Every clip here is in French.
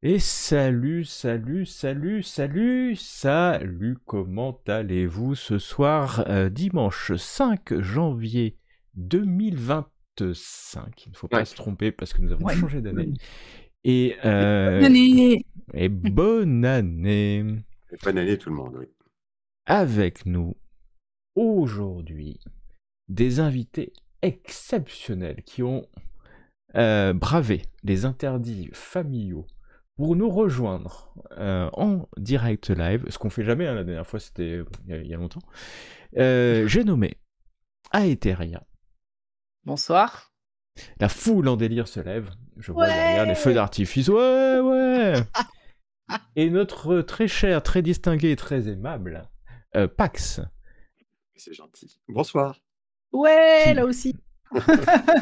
Et salut, comment allez-vous ce soir, dimanche 5 janvier 2025. Il ne faut pas Ouais. se tromper parce que nous avons Ouais. changé d'année. Et, Bonne année. et bonne année. Et bonne année tout le monde, oui. Avec nous, aujourd'hui, des invités exceptionnels qui ont bravé les interdits familiaux pour nous rejoindre en direct live, ce qu'on fait jamais, hein, la dernière fois c'était il y a longtemps. J'ai nommé Aetheria. Bonsoir. La foule en délire se lève. Je vois derrière les feux d'artifice. Ouais. Et notre très cher, très distingué et très aimable Pax. C'est gentil. Bonsoir. Ouais, Qui- là aussi.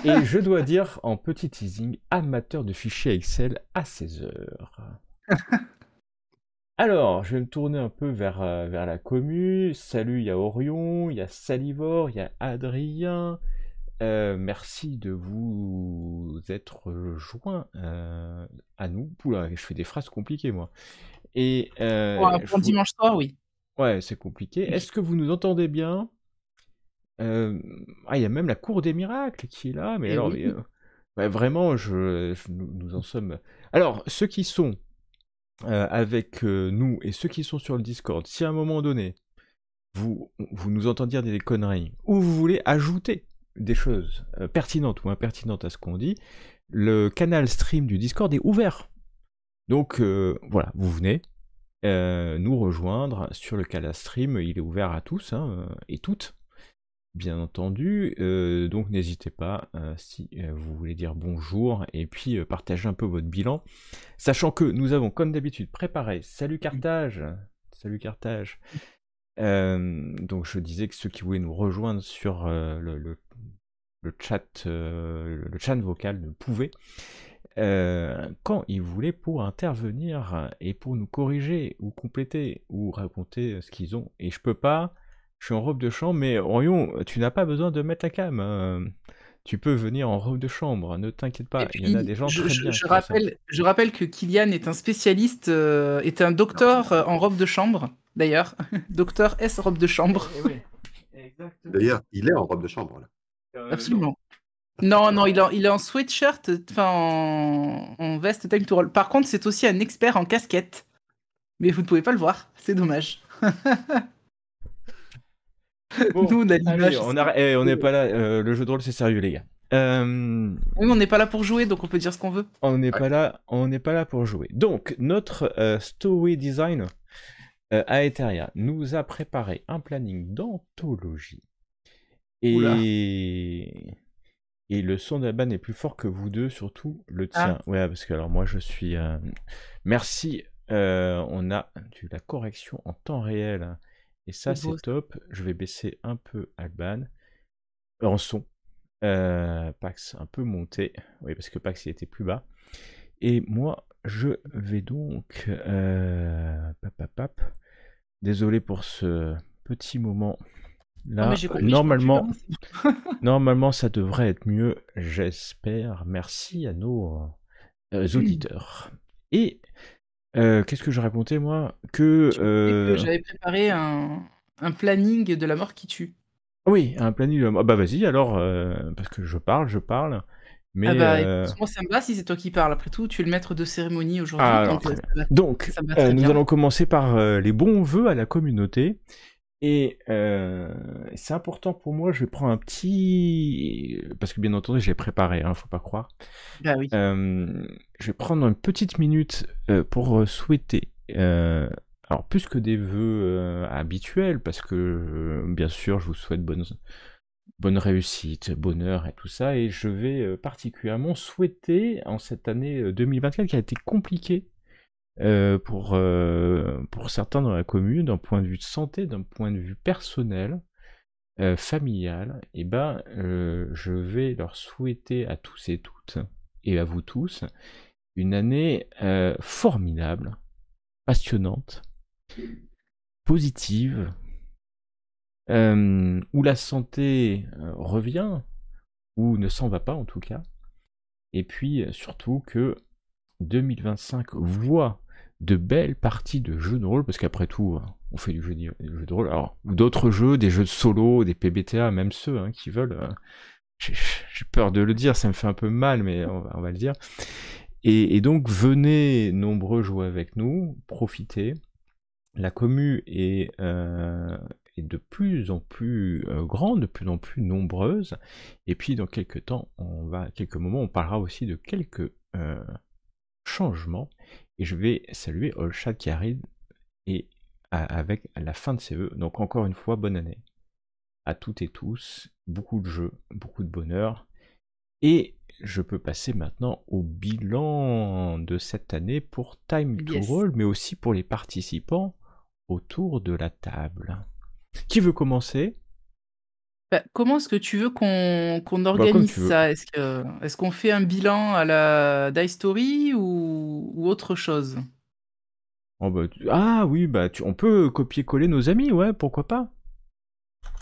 Et je dois dire, en petit teasing, amateur de fichiers Excel à 16h. Alors, je vais me tourner un peu vers la commu. Salut, il y a Orion, il y a Salivor, il y a Adrien. Merci de vous être joints à nous. Oula, je fais des phrases compliquées, moi. Et Pour dimanche soir, oui. Ouais, c'est compliqué. Est-ce que vous nous entendez bien? Ah, il y a même la Cour des Miracles qui est là. Mais Eh alors, oui. ouais, vraiment, nous en sommes... Alors, ceux qui sont avec nous et ceux qui sont sur le Discord, si à un moment donné, vous nous entendiez dire des conneries, ou vous voulez ajouter des choses pertinentes ou impertinentes à ce qu'on dit, le canal stream du Discord est ouvert. Donc voilà, vous venez nous rejoindre sur le canal stream, il est ouvert à tous et toutes, bien entendu. Donc n'hésitez pas si vous voulez dire bonjour et puis partager un peu votre bilan. Sachant que nous avons, comme d'habitude, préparé Salut Carthage. Salut Carthage. Donc je disais que ceux qui voulaient nous rejoindre sur le chat vocal ne pouvaient quand ils voulaient pour intervenir et pour nous corriger ou compléter ou raconter ce qu'ils ont. Et je peux pas, je suis en robe de chambre, mais Orion, tu n'as pas besoin de mettre la cam. Tu peux venir en robe de chambre, ne t'inquiète pas, Et il y en a puis, des gens très bien je qui font ça. rappelle que Kylian est un spécialiste, est un docteur en robe de chambre, d'ailleurs. Docteur S robe de chambre. Oui, exactement. D'ailleurs, il est en robe de chambre, là. Absolument. Non, il est en sweatshirt, enfin en veste time to roll. Par contre, c'est aussi un expert en casquette. Mais vous ne pouvez pas le voir, c'est dommage. Bon, Nous, on a allez, l'image. on n'est pas là, le jeu de rôle c'est sérieux les gars. Oui, on n'est pas là pour jouer, donc on peut dire ce qu'on veut. On n'est pas là pour jouer. Donc, notre story design Aetheria nous a préparé un planning d'anthologie. Et le son d'Alban est plus fort que vous deux, surtout le tien. Ouais, parce que alors moi je suis... Merci, on a la correction en temps réel. Et ça c'est top. Je vais baisser un peu Alban. En son. Pax un peu monté. Oui, parce que Pax il était plus bas. Et moi, je vais donc... Désolé pour ce petit moment. Là, normalement, ça devrait être mieux, j'espère. Merci à nos auditeurs. Et qu'est-ce que je racontais, moi? Que j'avais préparé un planning de la mort qui tue. Oui, un planning de la mort. Bah vas-y, alors, parce que je parle. Mais, moi ça me va si c'est toi qui parles. Après tout, tu es le maître de cérémonie aujourd'hui. Donc, nous allons commencer par les bons vœux à la communauté. Et c'est important pour moi, je vais prendre un petit... Parce que bien entendu, j'ai préparé, faut pas croire. Bah oui. Je vais prendre une petite minute pour souhaiter... alors, plus que des vœux habituels, parce que, bien sûr, je vous souhaite bonne réussite, bonheur et tout ça, et je vais particulièrement souhaiter, en cette année 2024 qui a été compliquée pour certains dans la commune, d'un point de vue de santé, d'un point de vue personnel, familial, et je vais leur souhaiter à tous et toutes, et à vous tous, une année formidable, passionnante, positive, où la santé revient, ou ne s'en va pas en tout cas, et puis surtout que 2025 voit de belles parties de jeux de rôle, parce qu'après tout, on fait du jeu de rôle, alors, ou d'autres jeux, des jeux de solo, des PBTA, même ceux qui veulent. J'ai peur de le dire, ça me fait un peu mal, mais on va le dire. Et donc, venez nombreux jouer avec nous, profitez. La commu est de plus en plus grande, de plus en plus nombreuse. Et puis, dans quelques moments, on parlera aussi de quelques changements. Et je vais saluer Olshad qui arrive avec la fin de ses vœux. Donc, encore une fois, bonne année à toutes et tous. Beaucoup de jeux, beaucoup de bonheur. Et je peux passer maintenant au bilan de cette année pour Time to Roll, mais aussi pour les participants autour de la table. Qui veut commencer ? Comment est-ce que tu veux qu'on organise ça ? Est-ce qu'on fait un bilan à la Die Story ou autre chose ? Ah oui, on peut copier-coller nos amis, ouais, pourquoi pas ?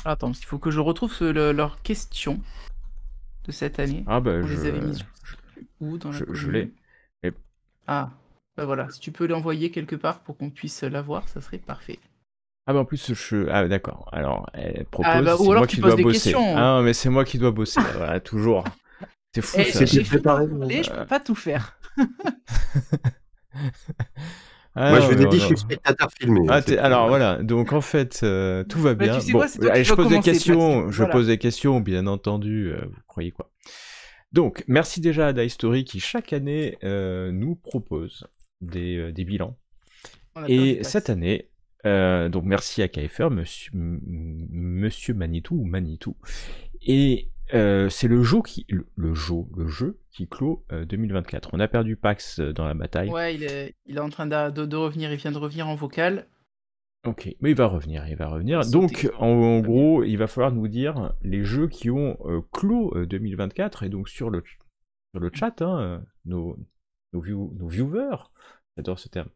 Attends, il faut que je retrouve leurs questions de cette année. Ah on les avait mises où dans la je l'ai. Ah, voilà, si tu peux l'envoyer quelque part pour qu'on puisse la voir, ça serait parfait. Ah en plus, ah d'accord, alors, elle propose, ou alors tu poses des questions. Ah non, mais c'est moi qui dois bosser, voilà, toujours. C'est fou, ça. J'ai préparé, je peux pas tout faire. Moi, je dis, je suis spectateur filmé. Alors voilà, donc en fait, tout va bien. Tu sais quoi, allez, je pose des questions, pose des questions, bien entendu, vous croyez quoi. Donc, merci déjà à Die Story qui, chaque année, nous propose des bilans. Et cette année, donc merci à KFR, Monsieur Manitou ou Manitou. Et c'est le jeu qui clôt 2024. On a perdu Pax dans la bataille. Ouais, il est en train de revenir, il vient de revenir en vocal. Ok, mais il va revenir. Donc, en gros, il va falloir nous dire les jeux qui ont clos 2024, et donc sur le chat, nos viewers, j'adore ce terme,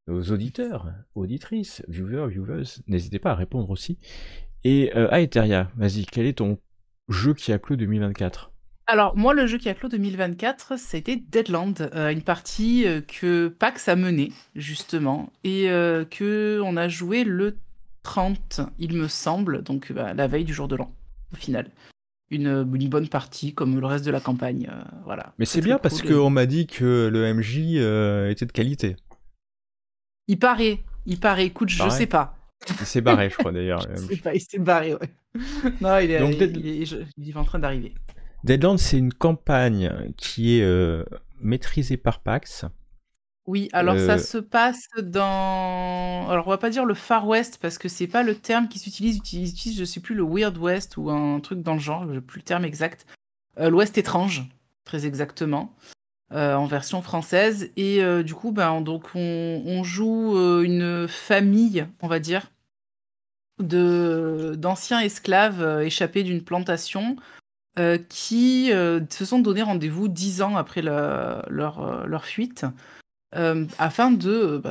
nos auditeurs, auditrices, viewers, n'hésitez pas à répondre aussi. Et Eteria, vas-y, quel est ton jeu qui a clos 2024 ? Alors, moi, le jeu qui a clos 2024, c'était Deadland, une partie que Pax a menée, justement, et qu'on a joué le 30, il me semble, donc la veille du jour de l'an, au final. Une bonne partie, comme le reste de la campagne, voilà. Mais c'est bien, parce qu'on m'a dit que le MJ était de qualité. Il paraît, écoute, je sais pas. Il s'est barré, je crois, d'ailleurs. Il s'est barré, ouais. Non, il est en train d'arriver. Deadland, c'est une campagne qui est maîtrisée par Pax. Oui, alors ça se passe dans... Alors on va pas dire le Far West, parce que c'est pas le terme qui s'utilise. Ils utilisent, je sais plus, le Weird West ou un truc dans le genre, je sais plus le terme exact. L'Ouest étrange, très exactement, en version française. Et du coup, donc on joue une famille, on va dire, d'anciens esclaves échappés d'une plantation qui se sont donné rendez-vous 10 ans après leur fuite, afin de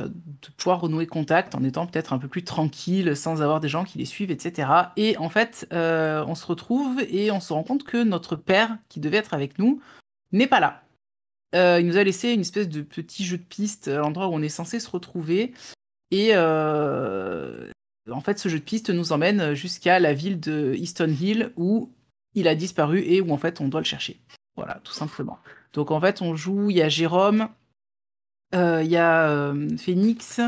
pouvoir renouer contact en étant peut-être un peu plus tranquille, sans avoir des gens qui les suivent, etc. Et en fait, on se retrouve et on se rend compte que notre père, qui devait être avec nous, n'est pas là. Il nous a laissé une espèce de petit jeu de piste à l'endroit où on est censé se retrouver. Et en fait, ce jeu de piste nous emmène jusqu'à la ville de Easton Hill, où il a disparu et où en fait on doit le chercher. Voilà, tout simplement. Donc en fait, on joue, il y a Jérôme, il y a Phoenix,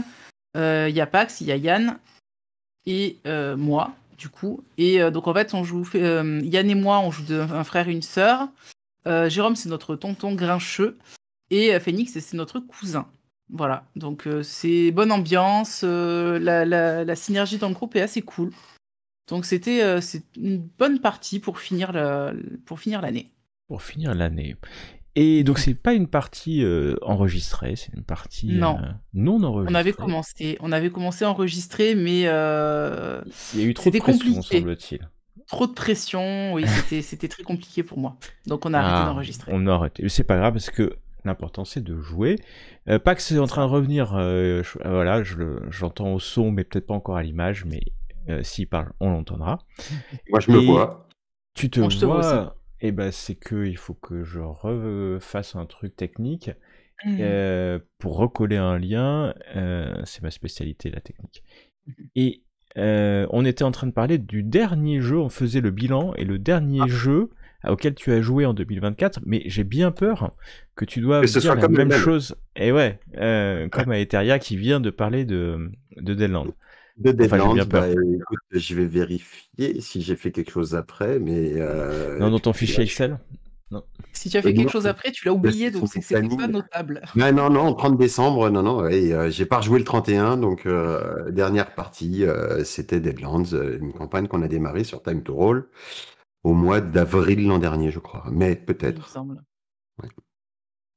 il y a Pax, il y a Yann et moi, du coup. Et donc en fait, on joue, Yann et moi, on joue un frère et une sœur. Jérôme, c'est notre tonton grincheux. Et Phoenix, c'est notre cousin. Voilà, donc c'est bonne ambiance, la synergie dans le groupe est assez cool. Donc c'est une bonne partie pour finir l'année. Pour finir l'année. Et donc c'est pas une partie enregistrée, c'est une partie non enregistrée. On avait commencé à enregistrer, mais il y a eu trop de pression, semble-t-il. Trop de pression, oui, c'était très compliqué pour moi. Donc on a arrêté d'enregistrer. On a arrêté, mais c'est pas grave parce que l'important c'est de jouer. Pax est en train de revenir, voilà, j'entends au son, mais peut-être pas encore à l'image, mais s'il parle, on l'entendra. Moi je me vois. Tu te vois, et c'est que il faut que je refasse un truc technique. pour recoller un lien. C'est ma spécialité, la technique. Et on était en train de parler du dernier jeu, on faisait le bilan, et le dernier jeu auquel tu as joué en 2024, mais j'ai bien peur que tu doives dire la même chose. Et ouais, comme à Eteria qui vient de parler de Deadlands. De Deadlands, écoute, je vais vérifier si j'ai fait quelque chose après, mais... non, dans ton fichier Excel. Non. Si tu as fait quelque chose après, tu l'as oublié, donc c'est que c'était pas notable. Non, 30 décembre, non, j'ai pas rejoué le 31, donc dernière partie, c'était Deadlands, une campagne qu'on a démarrée sur Time to Roll au mois d'avril l'an dernier, je crois, mais peut-être. Il me semble. Ouais.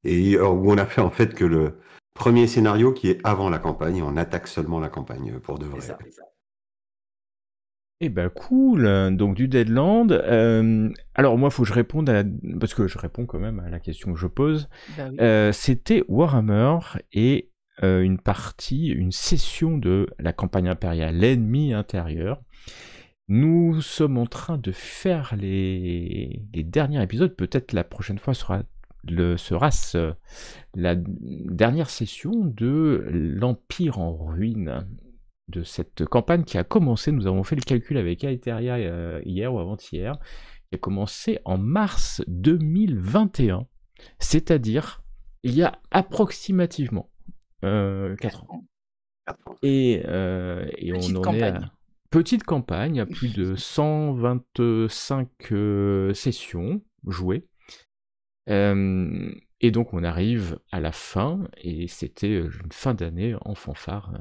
Et où on a fait en fait que le premier scénario qui est avant la campagne, on attaque seulement la campagne pour de vrai. C'est ça. Eh ben cool, donc du Deadlands. Alors moi, il faut que je réponde parce que je réponds quand même à la question que je pose. Bah oui. C'était Warhammer et une session de la campagne impériale, l'ennemi intérieur. Nous sommes en train de faire les derniers épisodes. Peut-être la prochaine fois sera la dernière session de l'Empire en ruine, de cette campagne qui a commencé. Nous avons fait le calcul avec Aetheria hier ou avant-hier, qui a commencé en mars 2021, c'est-à-dire il y a approximativement 4 ans. Et on en est à petite campagne, à plus de 125 sessions jouées. Et donc on arrive à la fin, et c'était une fin d'année en fanfare.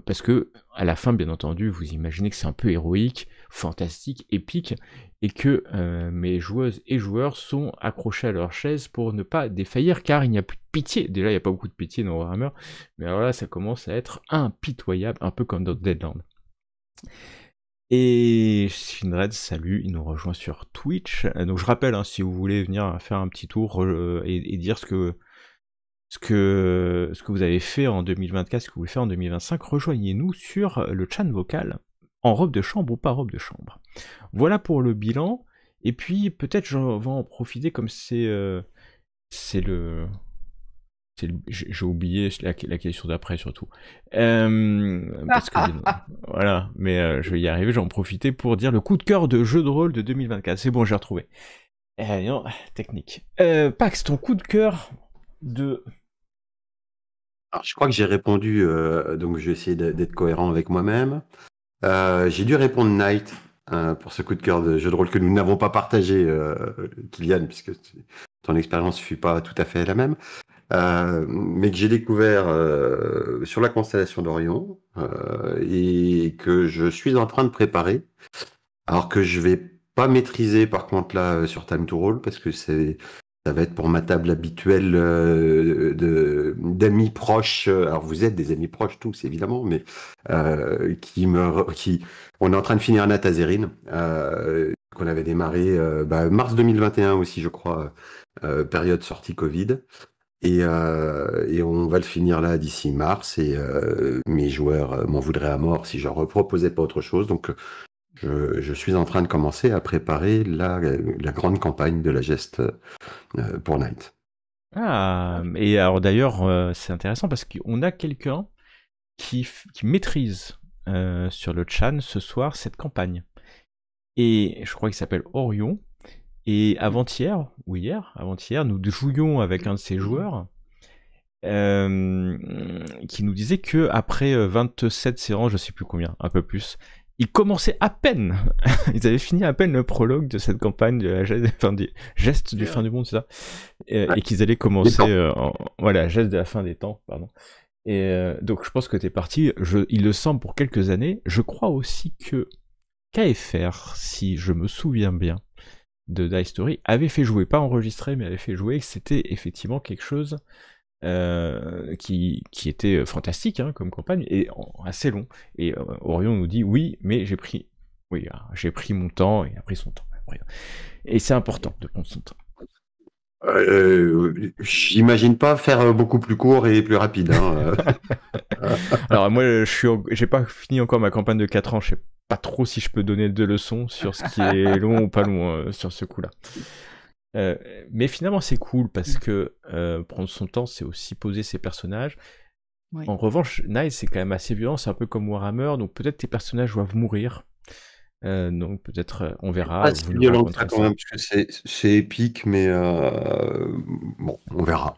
Parce que, à la fin, bien entendu, vous imaginez que c'est un peu héroïque, fantastique, épique, et que mes joueuses et joueurs sont accrochés à leur chaise pour ne pas défaillir, car il n'y a plus de pitié. Déjà, il n'y a pas beaucoup de pitié dans Warhammer, mais alors là, ça commence à être impitoyable, un peu comme dans Deadlands. Et Shinred, salut, il nous rejoint sur Twitch. Donc je rappelle, si vous voulez venir faire un petit tour et dire ce que vous avez fait en 2024, ce que vous voulez faire en 2025, rejoignez-nous sur le chat vocal, en robe de chambre ou pas robe de chambre. Voilà pour le bilan, et puis peut-être je vais en profiter comme c'est j'ai oublié la question d'après surtout. Parce que voilà, mais je vais y arriver, j'en profiter pour dire le coup de cœur de jeu de rôle de 2024. C'est bon, j'ai retrouvé. Non, technique. Pax, ton coup de cœur de... Alors, je crois que j'ai répondu, donc je vais essayer d'être cohérent avec moi-même. J'ai dû répondre Night pour ce coup de cœur de jeu de rôle que nous n'avons pas partagé, Kylian, puisque ton expérience ne fut pas tout à fait la même. Mais que j'ai découvert sur la constellation d'Orion et que je suis en train de préparer. Alors que je vais pas maîtriser par contre là sur Time to Roll parce que ça va être pour ma table habituelle d'amis proches. Alors vous êtes des amis proches tous évidemment, mais on est en train de finir Nat Azerine qu'on avait démarré mars 2021 aussi je crois, période sortie Covid. Et on va le finir là d'ici mars et mes joueurs m'en voudraient à mort si je leur proposais pas autre chose. Donc je suis en train de commencer à préparer la grande campagne de la geste pour Night. Ah, et alors d'ailleurs c'est intéressant parce qu'on a quelqu'un qui maîtrise sur le chan ce soir cette campagne. Et je crois qu'il s'appelle Orion. Et avant-hier, nous jouions avec un de ses joueurs qui nous disait que après 27 séances, je sais plus combien, un peu plus, ils commençaient à peine, ils avaient fini à peine le prologue de cette campagne de la geste du fin du monde, c'est ça, et qu'ils allaient commencer, geste de la fin des temps, pardon. Et donc je pense que t'es parti, il le semble pour quelques années. Je crois aussi que KFR, si je me souviens bien, de Dice Story, avait fait jouer, pas enregistré, mais avait fait jouer, que c'était effectivement quelque chose qui était fantastique comme campagne, et assez long. Et Orion nous dit oui, mais j'ai pris mon temps, et il a pris son temps. Et c'est important de prendre son temps. J'imagine pas faire beaucoup plus court et plus rapide. Alors moi, j'ai pas fini encore ma campagne de 4 ans, je sais pas trop si je peux donner 2 leçons sur ce qui est long ou pas long sur ce coup-là. Mais finalement, c'est cool parce que prendre son temps, c'est aussi poser ses personnages. Oui. En revanche, Night, c'est quand même assez violent, c'est un peu comme Warhammer, donc peut-être tes personnages doivent mourir. Donc peut-être, on verra, Pas vous si nous violent que ça raconterez quand ça. même, parce que c'est épique, mais bon, on verra.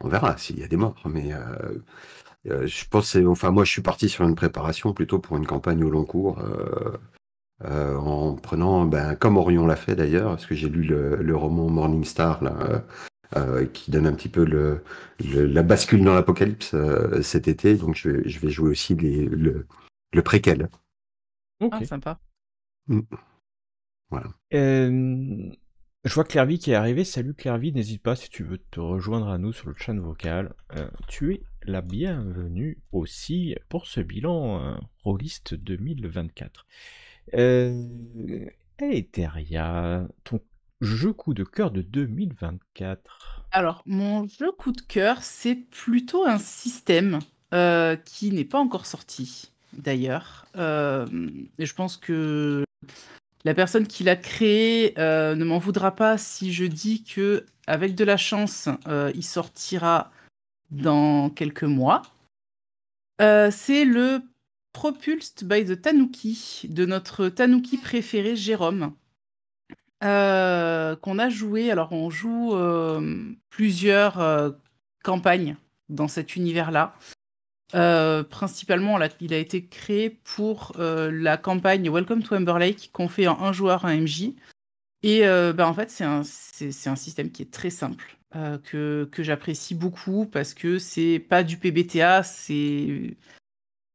On verra s'il y a des morts, mais je pense enfin moi je suis parti sur une préparation plutôt pour une campagne au long cours, en prenant, comme Orion l'a fait d'ailleurs, parce que j'ai lu le roman Morningstar là, qui donne un petit peu la bascule dans l'apocalypse cet été, donc je vais jouer aussi le préquel. Ok. Ah, sympa. Mm. Voilà. Je vois Clairvy qui est arrivé. Salut Clairvy, n'hésite pas si tu veux te rejoindre à nous sur le chat vocal. Tu es la bienvenue aussi pour ce bilan rôliste 2024. Eteria, ton jeu coup de cœur de 2024. Alors, mon jeu coup de cœur, c'est plutôt un système qui n'est pas encore sorti, d'ailleurs. Et je pense que la personne qui l'a créé ne m'en voudra pas si je dis que, avec de la chance, il sortira dans quelques mois. C'est le Propulsed by the Tanuki, de notre Tanuki préféré, Jérôme. Qu'on a joué. Alors, on joue plusieurs campagnes dans cet univers-là. Principalement, il a été créé pour la campagne Welcome to Amber Lake qu'on fait en un joueur, un MJ. Et en fait, c'est un système qui est très simple, que j'apprécie beaucoup parce que c'est pas du PBTA,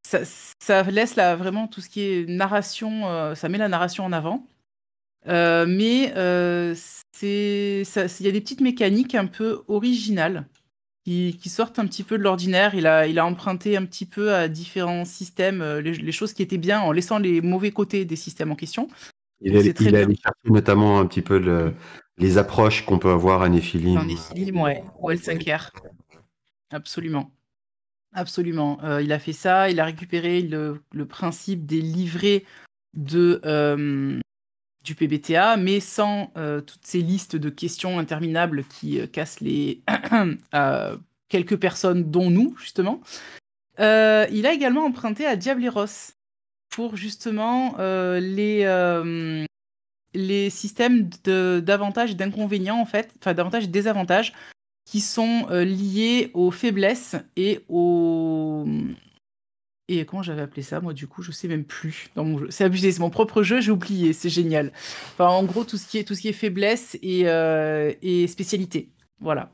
ça laisse là vraiment tout ce qui est narration, ça met la narration en avant. Mais il y a des petites mécaniques un peu originales qui sortent un petit peu de l'ordinaire. Il a emprunté un petit peu à différents systèmes les choses qui étaient bien en laissant les mauvais côtés des systèmes en question. Donc c'est très Il est bien. allé chercher notamment un petit peu les approches qu'on peut avoir à Néphilim. Dans Néphilim, ouais, ou L5R. Absolument. Absolument. Il a fait ça, il a récupéré le principe des livrets du PBTA, mais sans toutes ces listes de questions interminables qui cassent les quelques personnes, dont nous, justement. Il a également emprunté à Diableros pour justement les systèmes d'avantages et d'inconvénients, en fait, enfin d'avantages et désavantages qui sont liés aux faiblesses et aux... Et comment j'avais appelé ça, moi, du coup, je sais même plus dans mon jeu. C'est abusé, c'est mon propre jeu, j'ai oublié, c'est génial. Enfin, en gros, tout ce qui est faiblesse et spécialité. Voilà.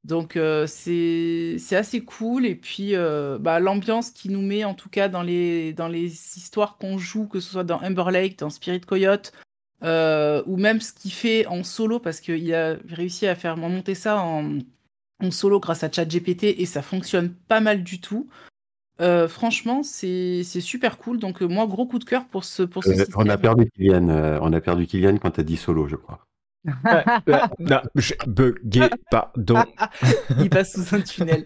Donc, c'est assez cool. Et puis, l'ambiance qui nous met, en tout cas, dans les histoires qu'on joue, que ce soit dans Amber Lake, dans Spirit Coyote, ou même ce qu'il fait en solo, parce qu'il a réussi à faire monter ça en solo grâce à ChatGPT, et ça fonctionne pas mal du tout. Franchement, c'est super cool. Donc, moi, gros coup de cœur pour ce On a système. perdu Kylian, quand tu as dit solo, je crois. Non, j'ai bugué, pardon. Il passe sous un tunnel.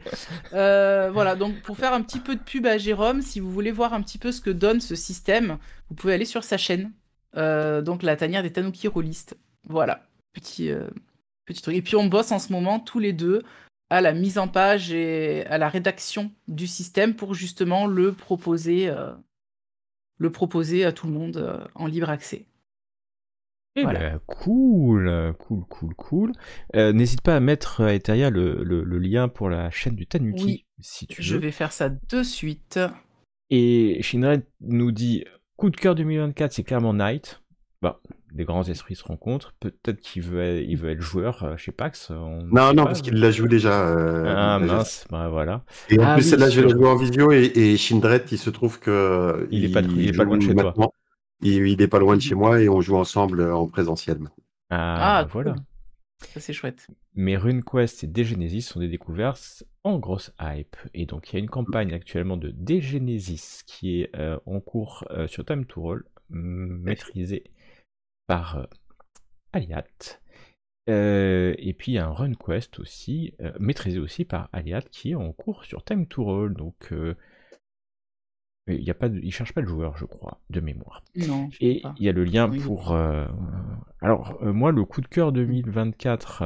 Voilà, donc pour faire un petit peu de pub à Jérôme, si vous voulez voir un petit peu ce que donne ce système, vous pouvez aller sur sa chaîne. Donc, la tanière des Tanuki rôlistes. Voilà, petit truc. Et puis, on bosse en ce moment tous les deux à la mise en page et à la rédaction du système pour justement le proposer à tout le monde en libre accès. Eh Voilà. ben, cool. N'hésite pas à mettre à Eteria le lien pour la chaîne du Tanuki, Oui, si tu je veux. vais faire ça de suite. Et Shinred nous dit, coup de cœur 2024, c'est clairement Night. Bon, les grands esprits se rencontrent. Peut-être qu'il veut être joueur chez PAX. On ne Non, sait non, pas. parce qu'il la joue déjà. Ah il l'a mince, bah voilà. Et en Ah plus, oui, là, je vais la jouer en visio et Shindred, il se trouve que il est pas loin de joue chez toi. maintenant. Il est pas loin de chez moi et on joue ensemble en présentiel. Ah, bah voilà. Cool. Ça, c'est chouette. Mais RuneQuest et Degenesis sont des découvertes en grosse hype. Et donc, il y a une campagne actuellement de Degenesis qui est en cours sur Time to Roll, maîtrisée par Aliat. Et puis, il y a un RunQuest aussi, maîtrisé aussi par Aliat, qui est en cours sur Time to Roll. Donc, Il y a pas il cherche pas de joueur, je crois, de mémoire. Non, je sais Et pas. il y a le lien Oui. pour... Alors, moi, le coup de cœur 2024...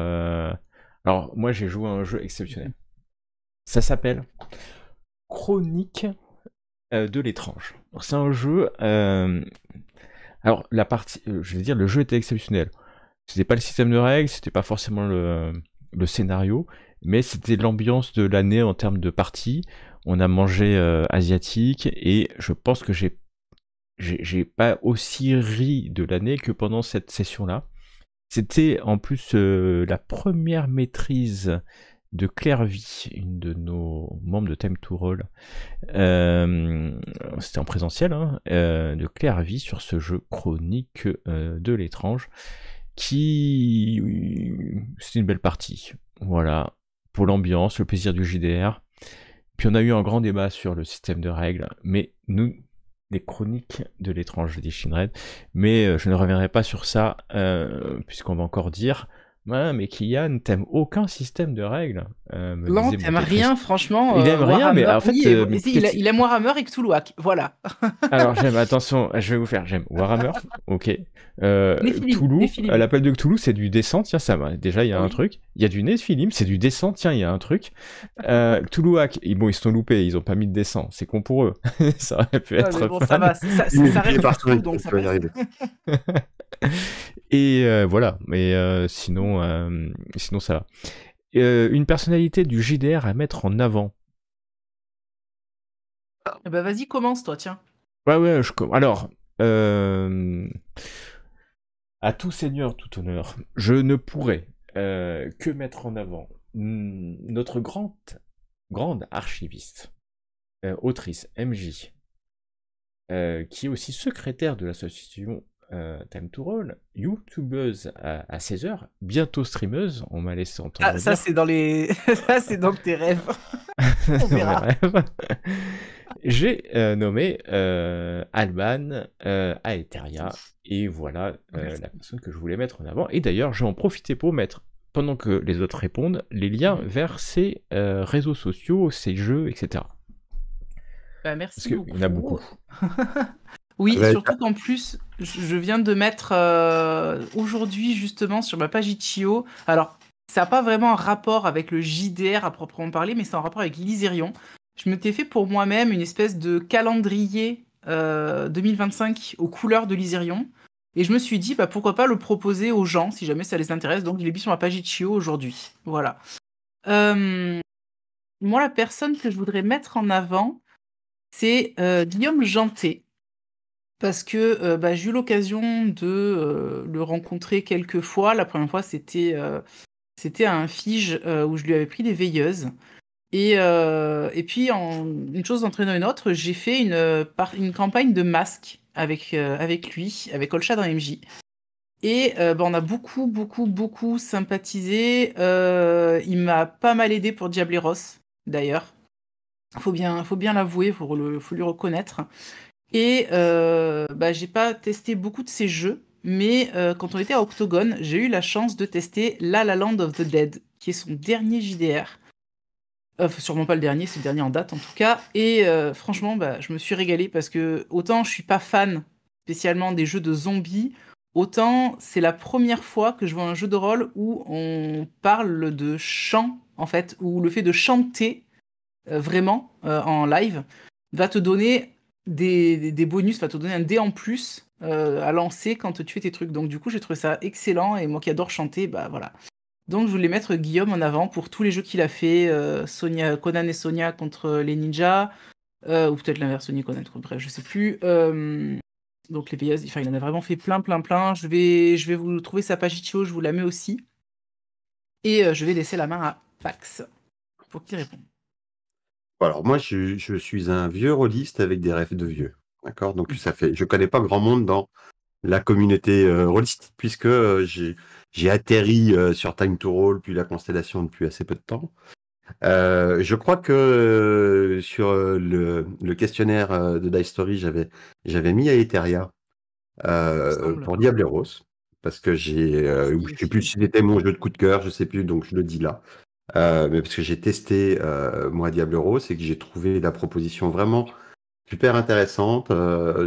Alors, moi, j'ai joué à un jeu exceptionnel. Ça s'appelle Chronique de l'étrange. C'est un jeu... Alors, la partie... je vais dire, le jeu était exceptionnel. C'était pas le système de règles, c'était pas forcément le scénario, mais c'était l'ambiance de l'année en termes de partie. On a mangé asiatique, et je pense que j'ai pas aussi ri de l'année que pendant cette session-là. C'était en plus la première maîtrise de Claire Vie, une de nos membres de Time to Roll. C'était en présentiel, hein, de Claire Vie sur ce jeu Chronique de l'étrange, qui... C'était une belle partie. Voilà, pour l'ambiance, le plaisir du JDR. Puis on a eu un grand débat sur le système de règles, mais nous, les chroniques de l'étrange de Shinred, mais je ne reviendrai pas sur ça, puisqu'on va encore dire, ouais, mais Kian, t'aimes aucun système de règles, me Non, disait t'aimes mon rien, franchement. Il aime rien, mais Warhammer, en fait, oui, mais si, il aime Warhammer et Cthulhuac, voilà. alors j'aime, attention, je vais vous faire, j'aime Warhammer, ok. Cthulhu, Nephilim. l'appel de Cthulhu, c'est du descent, tiens, ça va. Déjà, il y a Ah un oui. truc. Il y a du Nephilim, c'est du descent, tiens, il y a un truc. Cthulhuac, bon, ils se sont loupés, ils ont pas mis de descent, c'est con pour eux. Ça aurait pu Ouais, être mais bon, fun. ça va, ça reste partout, donc ça va y passe. arriver. Et voilà, mais sinon ça va. Une personnalité du JDR à mettre en avant. Bah vas-y, commence toi, tiens. Ouais, alors, à tout seigneur, tout honneur, je ne pourrais que mettre en avant notre grande archiviste, autrice MJ, qui est aussi secrétaire de l'association Time to Roll, youtubeuse à 16h, bientôt streameuse, on m'a laissé entendre dire. Ça c'est dans les... ça c'est dans tes rêves. On verra. J'ai nommé Alban Aetheria, et voilà la personne que je voulais mettre en avant. Et d'ailleurs, je vais en profiter pour mettre, pendant que les autres répondent, les liens vers ses réseaux sociaux, ses jeux, etc. Bah, merci Parce qu'il beaucoup. y en a beaucoup. Oui, Ouais. surtout qu'en plus, je viens de mettre aujourd'hui justement sur ma page Itch.io. Alors, ça n'a pas vraiment un rapport avec le JDR à proprement parler, mais c'est en rapport avec l'Iserion. Je m'étais fait pour moi-même une espèce de calendrier 2025 aux couleurs de l'Iserion. Et je me suis dit, bah, pourquoi pas le proposer aux gens si jamais ça les intéresse. Donc, je l'ai mis sur ma page Itch.io aujourd'hui. Voilà. Moi, la personne que je voudrais mettre en avant, c'est Guillaume Janté. Parce que j'ai eu l'occasion de le rencontrer quelques fois. La première fois, c'était à un fige où je lui avais pris des veilleuses. Et puis, une chose entraînant une autre, j'ai fait une campagne de masques avec lui, avec Olcha dans MJ. Et on a beaucoup sympathisé. Il m'a pas mal aidé pour Diableros, d'ailleurs. Faut bien l'avouer, faut lui reconnaître. Et j'ai pas testé beaucoup de ces jeux, mais quand on était à Octogone, j'ai eu la chance de tester La Land of the Dead, qui est son dernier JDR. Sûrement pas le dernier, c'est le dernier en date en tout cas. Et franchement, je me suis régalé parce que autant je suis pas fan spécialement des jeux de zombies, autant c'est la première fois que je vois un jeu de rôle où on parle de chant, en fait, où le fait de chanter vraiment en live va te donner des bonus, va te donner un dé en plus à lancer quand tu fais tes trucs. Donc du coup, j'ai trouvé ça excellent, et moi qui adore chanter, bah voilà. Donc je voulais mettre Guillaume en avant pour tous les jeux qu'il a fait, Conan et Sonia contre les ninjas, ou peut-être l'inverse, Sonia et Conan, bref, je sais plus. Donc les veilleuses, enfin il en a vraiment fait plein. Je vais vous trouver sa page Itch.io, je vous la mets aussi. Et je vais laisser la main à Pax pour qu'il réponde. Alors moi, je suis un vieux rôliste avec des rêves de vieux. D'accord? Donc je connais pas grand monde dans la communauté rôliste, puisque j'ai atterri sur Time to Roll puis la Constellation depuis assez peu de temps. Je crois que sur le questionnaire de Dice Story, j'avais mis Aetheria pour Diableros, parce que je sais plus si c'était mon jeu de coup de cœur, je sais plus, donc je le dis là. Mais parce que j'ai testé moi Diableros et que j'ai trouvé la proposition vraiment super intéressante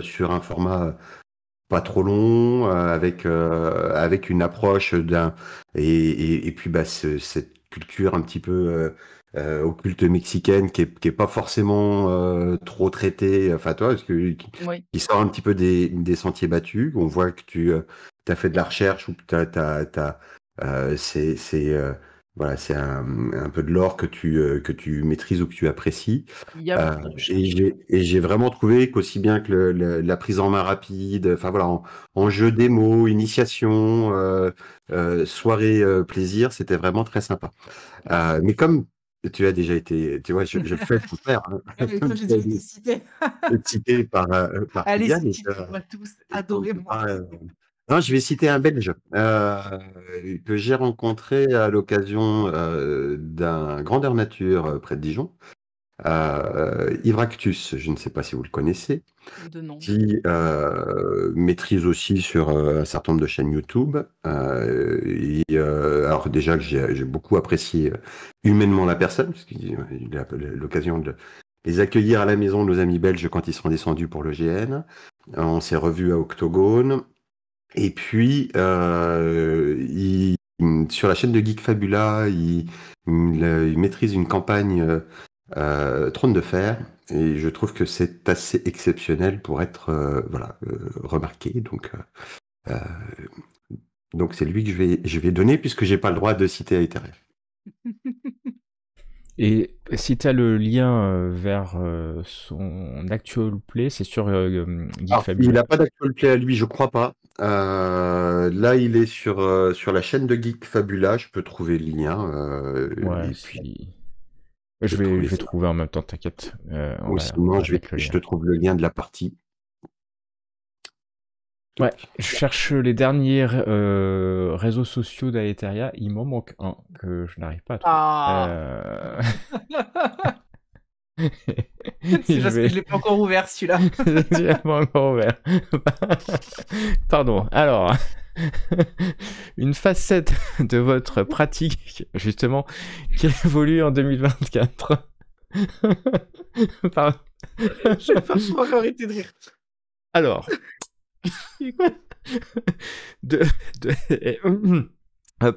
sur un format pas trop long, avec une approche et puis bah, cette culture un petit peu occulte mexicaine qui est pas forcément trop traitée, enfin toi, Oui. qui sort un petit peu des sentiers battus. On voit que tu as fait de la recherche ou que voilà, c'est un peu de l'or que tu maîtrises ou que tu apprécies. Il y a beaucoup de recherches. Et j'ai vraiment trouvé qu'aussi bien que la prise en main rapide, enfin voilà, en jeu démo, initiation, soirée plaisir, c'était vraiment très sympa. Mais comme tu as déjà été, tu vois, je le fais pour faire, hein. Comme Comme j'ai tu as déjà été été citée. cité par Allez, Kylian, citez-moi tous, on peut adorez-moi. pas, non, je vais citer un Belge que j'ai rencontré à l'occasion d'un grandeur nature près de Dijon, Ivractus, je ne sais pas si vous le connaissez, De nom. qui maîtrise aussi sur un certain nombre de chaînes YouTube. Alors déjà que j'ai beaucoup apprécié humainement la personne, parce qu'il a l'occasion de les accueillir à la maison, nos amis belges, quand ils seront descendus pour le GN. On s'est revus à Octogone. Et puis, sur la chaîne de Geek Fabula, il maîtrise une campagne Trône de Fer, et je trouve que c'est assez exceptionnel pour être remarqué. Donc c'est lui que je vais donner, puisque j'ai pas le droit de citer Aether. Et si tu as le lien vers son actual play, c'est sur Geek Alors, il Fabuleux. n'a pas d'actual play à lui, je crois pas. Là, il est sur la chaîne de Geek Fabula, je peux trouver le lien. Ouais, Et puis, si. je vais trouver Je vais ça. trouver en même temps, t'inquiète. On Ou on sinon, va mettre le je lien. te trouve le lien de la partie. Ouais, je cherche les derniers réseaux sociaux d'Aetheria. Il m'en manque un que je n'arrive pas à trouver. Ah. C'est Je parce que vais... je l'ai pas encore ouvert celui-là. Je l'ai pas encore ouvert. Pardon. Alors, une facette de votre pratique, justement, qui évolue en 2024. Pardon. Je vais pas pouvoir arrêter de rire. Alors,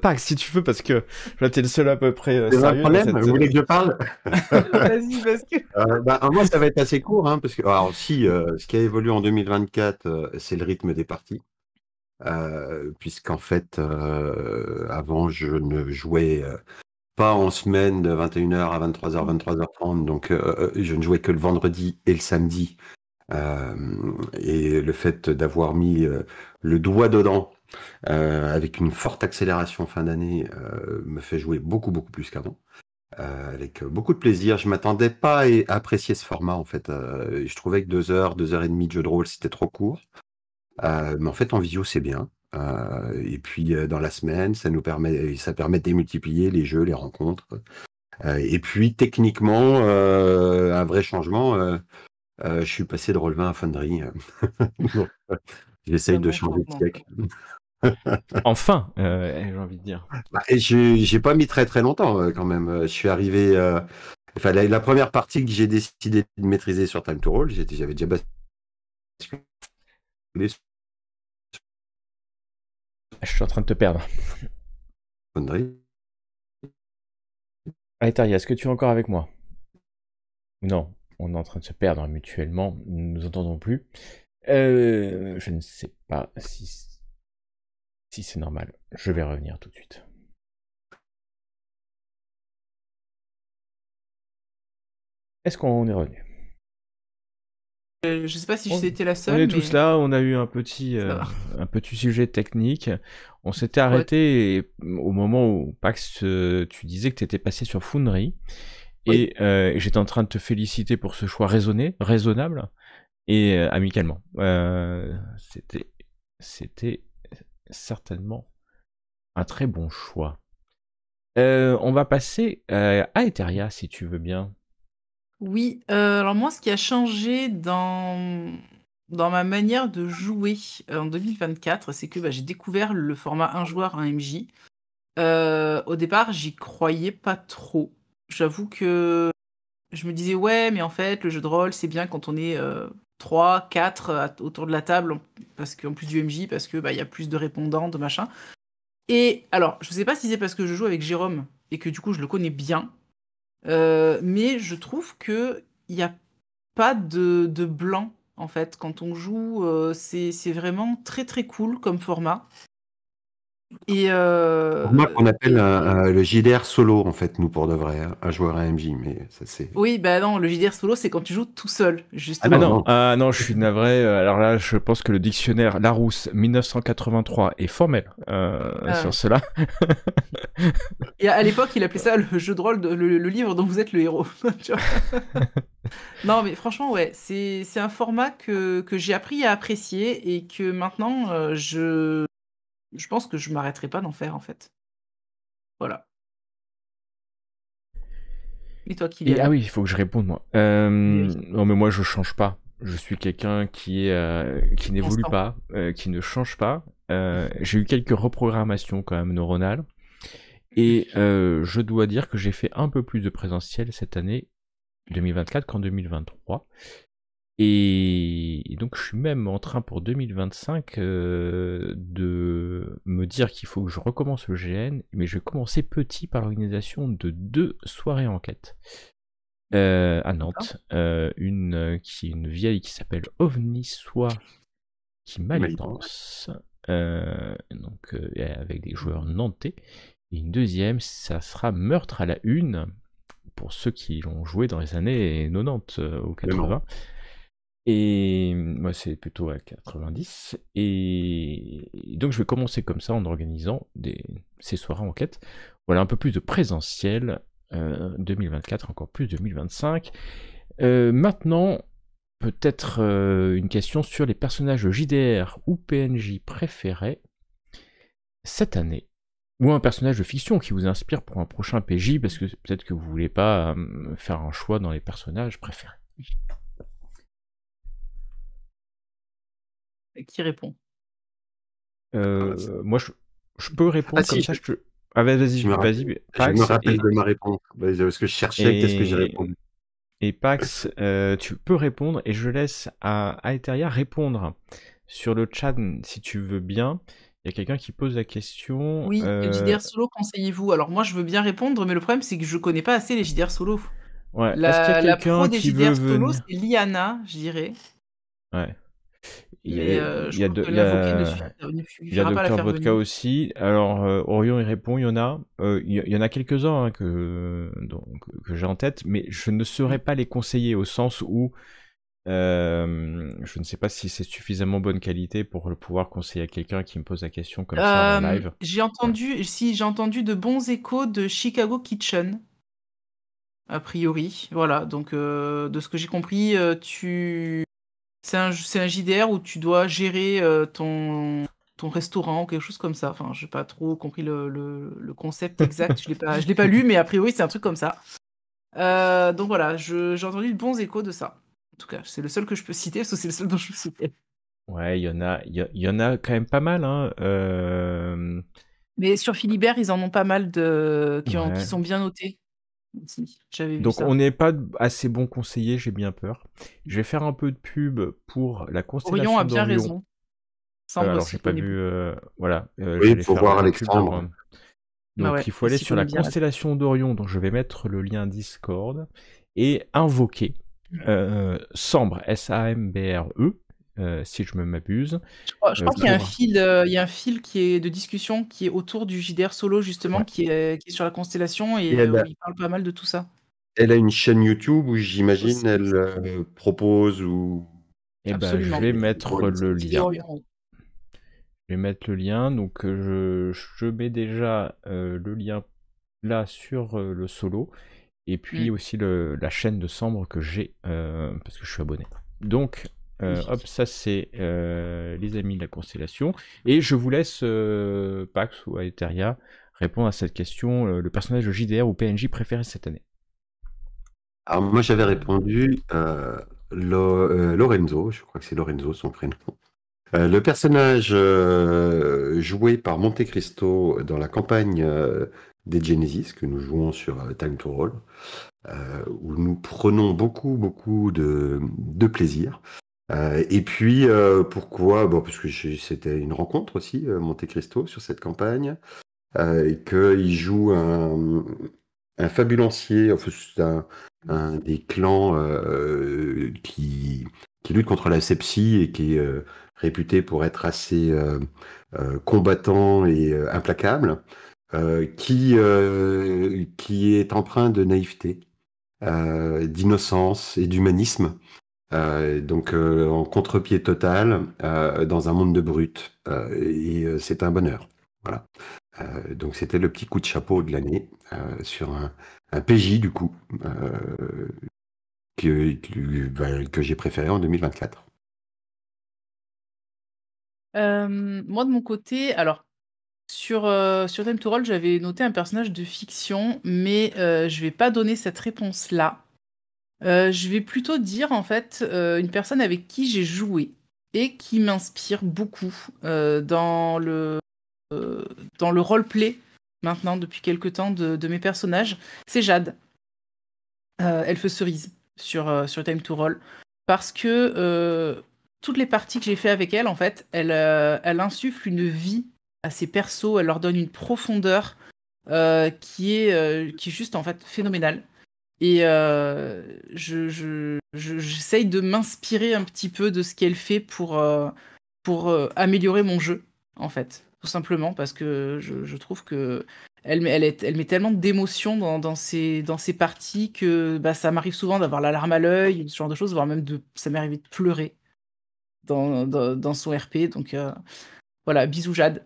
Pax, si tu veux, parce que là, t'es le seul à peu près C'est un sérieux dans problème, cette... vous voulez que je parle? Vas-y, parce que. Moi, ça va être assez court, hein, parce que alors, si, ce qui a évolué en 2024, c'est le rythme des parties. Puisqu'en fait, avant, je ne jouais pas en semaine de 21h à 23h, 23h30, donc je ne jouais que le vendredi et le samedi. Et le fait d'avoir mis le doigt dedans, avec une forte accélération fin d'année, me fait jouer beaucoup, beaucoup plus qu'avant. Avec beaucoup de plaisir. Je m'attendais pas à apprécier ce format, en fait. Je trouvais que 2 heures et demie de jeu de rôle, c'était trop court. Mais en fait, en visio, c'est bien. Et puis, dans la semaine, ça permet de démultiplier les jeux, les rencontres. Et puis, techniquement, un vrai changement. Je suis passé de Roll20 à Foundry. Donc, j'essaye Un de bon changer de changement, siècle. Enfin, j'ai envie de dire. Et j'ai pas mis très très longtemps quand même. Je suis arrivé. Enfin, la première partie que j'ai décidé de maîtriser sur Time to Roll, j'avais déjà basculé sur Je suis en train de te perdre. Foundry. Aetharia, est-ce que tu es encore avec moi? Non, on est en train de se perdre mutuellement. Nous ne nous entendons plus. Je ne sais pas si c'est normal. Je vais revenir tout de suite. Est-ce qu'on est revenu? Je sais pas si c'était la On seule, est mais. tous là, on a eu un petit sujet technique. On s'était arrêté au moment où, Pax, tu disais que tu étais passé sur Foundry. Oui. Et j'étais en train de te féliciter pour ce choix raisonnable et amicalement. C'était certainement un très bon choix. On va passer à Etheria, si tu veux bien. Oui, alors moi, ce qui a changé dans ma manière de jouer en 2024, c'est que j'ai découvert le format un joueur, un MJ. Au départ, j'y croyais pas trop. J'avoue que je me disais, ouais, mais en fait, le jeu de rôle, c'est bien quand on est 3, 4 autour de la table, parce qu'en plus du MJ, parce que il y a plus de répondants, de machin. Et alors, je sais pas si c'est parce que je joue avec Jérôme et que du coup je le connais bien, mais je trouve que il n'y a pas de blanc en fait quand on joue. C'est vraiment très très cool comme format. Et, Format qu'on appelle le JDR solo, en fait, nous, pour de vrai, hein, un joueur AMJ, mais ça c'est... oui, bah non, le JDR solo, c'est quand tu joues tout seul, Ah justement. Ah non, non, non. ah non, je suis navré. Alors là, je pense que le dictionnaire Larousse 1983 est formel sur cela. Et à l'époque, il appelait ça le jeu de rôle, le livre dont vous êtes le héros. Tu vois. Non, mais franchement, ouais, c'est un format que j'ai appris à apprécier et que maintenant, je pense que je m'arrêterai pas d'en faire, en fait. Voilà. Et toi, Et Kylian? ah oui, il faut que je réponde moi. Oui. Non mais moi je change pas. Je suis quelqu'un qui n'évolue Constant. pas, qui ne change pas. J'ai eu quelques reprogrammations quand même neuronales. Et je dois dire que j'ai fait un peu plus de présentiel cette année 2024 qu'en 2023. Et donc je suis même en train pour 2025 de me dire qu'il faut que je recommence le GN, mais je vais commencer petit par l'organisation de 2 soirées enquête. À Nantes, une vieille qui s'appelle Ovnisoi qui malpense, donc avec des joueurs nantais, et une deuxième, ça sera Meurtre à la une, pour ceux qui l'ont joué dans les années 90 ou 80. Et moi c'est plutôt à 90. Et donc je vais commencer comme ça en organisant ces soirées enquête. Voilà, un peu plus de présentiel 2024, encore plus 2025. Maintenant, peut-être une question sur les personnages JDR ou PNJ préférés cette année. Ou un personnage de fiction qui vous inspire pour un prochain PJ, parce que peut-être que vous voulez pas faire un choix dans les personnages préférés. Qui répond? Moi, je peux répondre comme ça. Ah, vas-y, Pax. Je me rappelle de ma réponse, parce que je cherchais qu'est-ce que j'ai répondu. Et Pax, tu peux répondre, et je laisse à Eteria répondre sur le chat si tu veux bien. Il y a quelqu'un qui pose la question. Oui, quel JDR solo conseillez-vous? Alors moi, je veux bien répondre, mais le problème, c'est que je connais pas assez les JDR solo. Ouais. Est-ce qu'il y a quelqu'un des qui JDR veut solo, venir? c'est Liana, je dirais. Ouais. Il Mais je crois que l'invoquer ne suffira pas à la Docteur faire Vodka venir. aussi. Alors, Orion, il répond, il y en a. Il y en a quelques-uns hein, que j'ai en tête, mais je ne saurais pas les conseiller au sens où je ne sais pas si c'est suffisamment bonne qualité pour pouvoir conseiller à quelqu'un qui me pose la question comme ça en live. J'ai entendu de bons échos de Chicago Kitchen. A priori, voilà. Donc, de ce que j'ai compris, c'est un JDR où tu dois gérer ton restaurant ou quelque chose comme ça. Enfin, j'ai pas trop compris le concept exact. Je l'ai pas lu, mais a priori, c'est un truc comme ça. Donc voilà, j'ai entendu de bons échos de ça. En tout cas, c'est le seul que je peux citer, parce que c'est le seul dont je me souviens. Ouais, il y en a quand même pas mal. Hein. Mais sur Philibert, ils en ont pas mal qui sont bien notés. Si, j'avais vu donc ça. on n'est pas assez bon conseiller, j'ai bien peur. Je vais faire un peu de pub pour la constellation Orion a bien d'Orion. raison. Alors j'ai pas vu, voilà. Oui, il faut voir Alexandre. Donc il faut aller sur la constellation d'Orion, dont je vais mettre le lien Discord, et invoquer Sambre, S-A-M-B-R-E, si je me m'abuse. Je pense qu'il y a un fil qui est de discussion qui est autour du JDR solo, justement, ouais. qui est sur la constellation, et où il parle pas mal de tout ça. Elle a une chaîne YouTube où j'imagine elle propose ou... Eh ben, je vais mettre le lien. Je vais mettre le lien, donc je mets déjà le lien là sur le solo, et puis aussi la chaîne de Sambre que j'ai, parce que je suis abonné. Donc, hop, ça c'est les amis de la constellation, et je vous laisse, Pax ou Aeteria, répondre à cette question, le personnage de JDR ou PNJ préféré cette année. Alors moi j'avais répondu Lorenzo, je crois que c'est Lorenzo son prénom. Le personnage joué par Monte Cristo dans la campagne des Genesis que nous jouons sur Time to Roll. où nous prenons beaucoup de plaisir. Et puis, pourquoi? Bon, parce que c'était une rencontre aussi, Monte Cristo, sur cette campagne, et qu'il joue un fabulantier, enfin, c'est un des clans qui lutte contre la sepsie et qui est réputé pour être assez combattant et implacable, qui est empreint de naïveté, d'innocence et d'humanisme. Donc en contre-pied total dans un monde de brutes. Et c'est un bonheur. Voilà. Donc c'était le petit coup de chapeau de l'année sur un PJ du coup que j'ai préféré en 2024. Moi, de mon côté, alors, sur Time to Roll, j'avais noté un personnage de fiction, mais je vais pas donner cette réponse-là. Je vais plutôt dire, en fait, une personne avec qui j'ai joué et qui m'inspire beaucoup dans le roleplay, maintenant, depuis quelques temps, de mes personnages. C'est Jade, Elfe Cerise, sur Time to Roll. Parce que toutes les parties que j'ai fait avec elle, en fait, elle insuffle une vie à ses persos, elle leur donne une profondeur qui est juste, en fait, phénoménale. Et j'essaye de m'inspirer un petit peu de ce qu'elle fait pour améliorer mon jeu, en fait. Tout simplement parce que je trouve que elle met tellement d'émotions dans ses parties que bah, ça m'arrive souvent d'avoir la larme à l'œil, ce genre de choses, voire même ça m'est arrivé de pleurer dans son RP. Donc voilà, bisous Jade.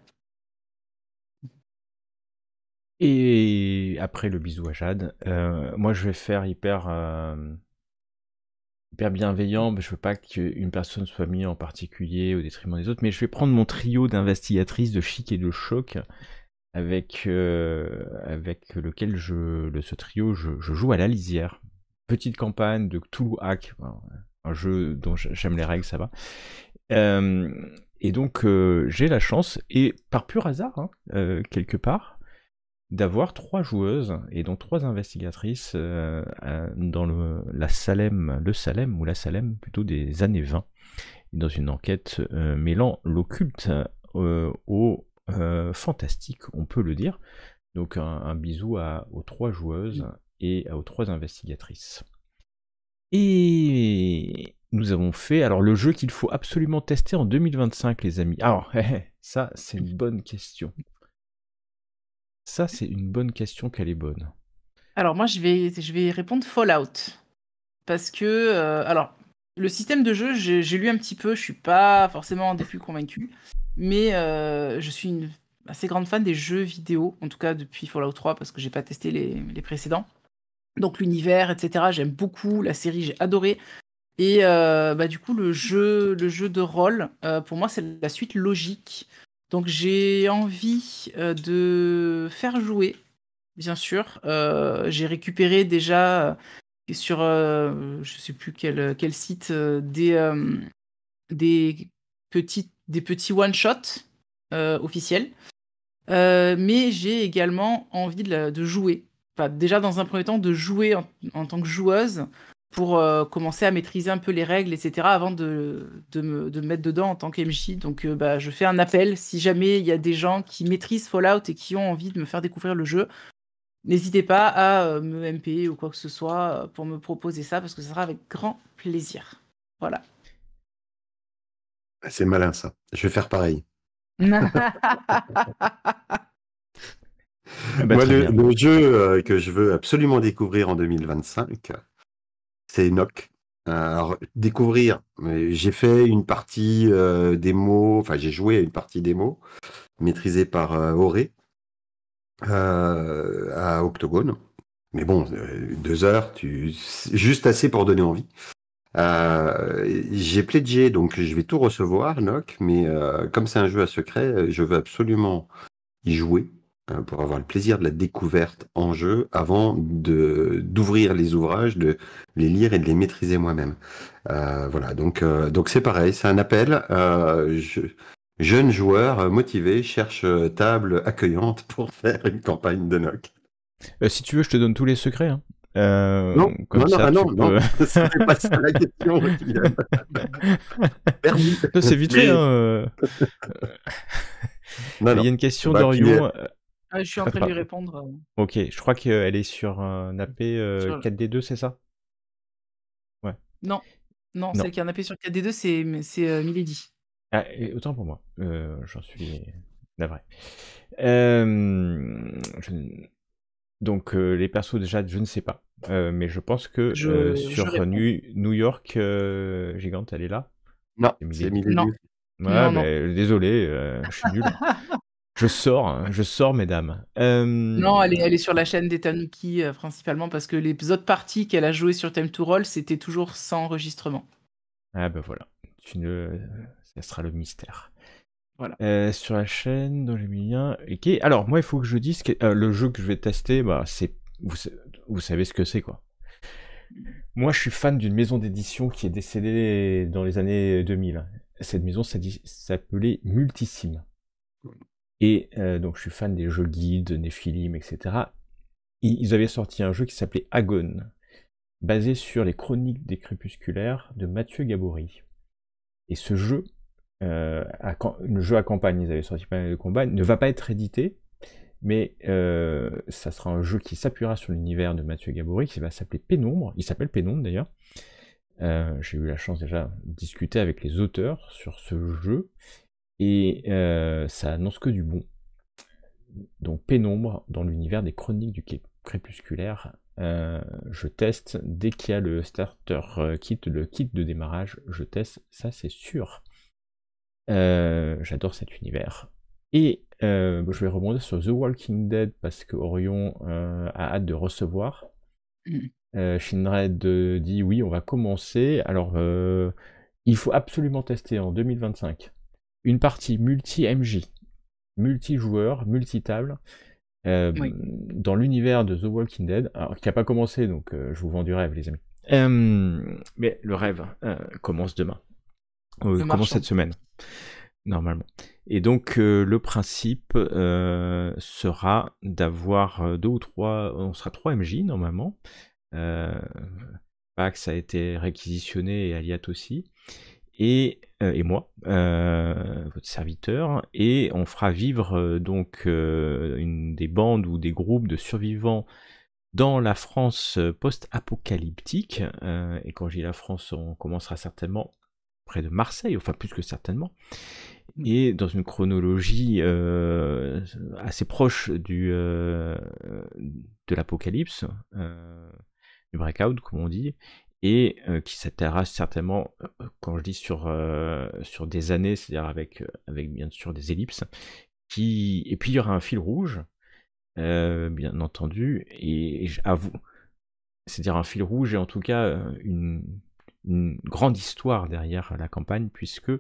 Et après le bisou à Jade, moi je vais faire hyper bienveillant, mais je veux pas qu'une personne soit mise en particulier au détriment des autres, mais je vais prendre mon trio d'investigatrices de chic et de choc avec lequel ce trio je joue à la lisière. Petite campagne de Cthulhu Hack, un jeu dont j'aime les règles, ça va. Et donc j'ai la chance, et par pur hasard, quelque part, d'avoir 3 joueuses et donc 3 investigatrices dans le Salem plutôt des années 20, dans une enquête mêlant l'occulte au fantastique, on peut le dire. Donc un bisou aux 3 joueuses et aux 3 investigatrices. Et nous avons fait alors le jeu qu'il faut absolument tester en 2025, les amis. Alors ça c'est une bonne question. Ça, c'est une bonne question, qu'elle est bonne. Alors moi, je vais répondre Fallout. Parce que, alors, le système de jeu, j'ai lu un petit peu, je suis pas forcément des plus convaincus, mais je suis une assez grande fan des jeux vidéo, en tout cas depuis Fallout 3, parce que j'ai pas testé les précédents. Donc l'univers, etc., j'aime beaucoup, la série, j'ai adoré. Et bah, du coup, le jeu de rôle, pour moi, c'est la suite logique. Donc j'ai envie de faire jouer, bien sûr. J'ai récupéré déjà sur, je sais plus quel site, des petits one-shots officiels. Mais j'ai également envie de jouer. Enfin, déjà, dans un premier temps, de jouer en tant que joueuse pour commencer à maîtriser un peu les règles, etc., avant de me mettre dedans en tant qu'MJ. Donc, bah, je fais un appel. Si jamais il y a des gens qui maîtrisent Fallout et qui ont envie de me faire découvrir le jeu, n'hésitez pas à me MP ou quoi que ce soit pour me proposer ça, parce que ce sera avec grand plaisir. Voilà. C'est malin ça. Je vais faire pareil. Bah, Moi, très bien. le jeu que je veux absolument découvrir en 2025, c'est Enoch. Alors, découvrir, j'ai fait une partie démo, enfin j'ai joué à une partie démo maîtrisée par Auré à Octogone. Mais bon, 2 heures, juste assez pour donner envie. J'ai pledgé, donc je vais tout recevoir, Enoch, mais comme c'est un jeu à secret, je veux absolument y jouer pour avoir le plaisir de la découverte en jeu avant d'ouvrir les ouvrages, de les lire et de les maîtriser moi-même. Voilà, donc c'est pareil, c'est un appel. Jeune joueur motivé cherche table accueillante pour faire une campagne de NOC. Si tu veux, je te donne tous les secrets. Non, Comme non, non, ça, ah tu non, non, peux. c'était pas ça la question, Kylian. Perdu. Ça, c'est vite fait, Mais- hein. Non, Il y a non. une question Bah, puis, d'Orion. Je suis en train de lui répondre. Ok, je crois qu'elle est sur un AP Sur- 4D2, c'est ça? Non, non, Non. celle qui a un AP sur 4D2, c'est Milady. Ah, et autant pour moi. J'en suis navré. Donc, les persos, déjà, je ne sais pas. Mais je pense que Je sur réponds. New York, Gigante, elle est là. Non, C'est c'est Milady. Non. Milady. Ouais, Non, mais désolé, je suis nul. Je sors, mesdames. Non, elle est sur la chaîne des Tanuki principalement parce que les autres parties qu'elle a jouées sur Time to Roll, c'était toujours sans enregistrement. Ah bah voilà, ça sera le mystère. Voilà. Sur la chaîne dont j'ai mis le lien. Ok. Alors moi il faut que je dise que le jeu que je vais tester, bah c'est vous savez ce que c'est quoi. Moi je suis fan d'une maison d'édition qui est décédée dans les années 2000. Cette maison s'appelait Multisim. Et donc je suis fan des jeux guides, Nephilim, etc. Ils avaient sorti un jeu qui s'appelait Agon, basé sur les chroniques des crépusculaires de Mathieu Gabory. Et ce jeu, le jeu à campagne, ils avaient sorti pas mal de campagnes, ne va pas être édité, mais ça sera un jeu qui s'appuiera sur l'univers de Mathieu Gabory, qui va s'appeler Pénombre. Il s'appelle Pénombre d'ailleurs. J'ai eu la chance déjà de discuter avec les auteurs sur ce jeu, et ça annonce que du bon. Donc Pénombre dans l'univers des chroniques du crépusculaire. Je teste dès qu'il y a le starter kit, le kit de démarrage, je teste, ça c'est sûr. J'adore cet univers. Et je vais rebondir sur The Walking Dead parce que Orion a hâte de recevoir. Shinred dit oui, on va commencer. Alors, il faut absolument tester en 2025 une partie multi-MJ, multi-joueur, multi-table, dans l'univers de The Walking Dead, alors qui n'a pas commencé, donc je vous vends du rêve, les amis. Mais le rêve commence demain. Commence cette semaine, normalement. Et donc, le principe sera d'avoir 2 ou 3, on sera 3 MJ, normalement. Pax a été réquisitionné et Aliat aussi. Et moi, votre serviteur, et on fera vivre donc des bandes ou des groupes de survivants dans la France post-apocalyptique. Et quand je dis la France, on commencera certainement près de Marseille, enfin plus que certainement, et dans une chronologie assez proche de l'apocalypse, du breakout comme on dit, et qui s'intéresse certainement, quand je dis sur des années, c'est-à-dire avec bien sûr des ellipses, et puis il y aura un fil rouge, bien entendu, et j'avoue, c'est-à-dire un fil rouge et en tout cas une grande histoire derrière la campagne, puisque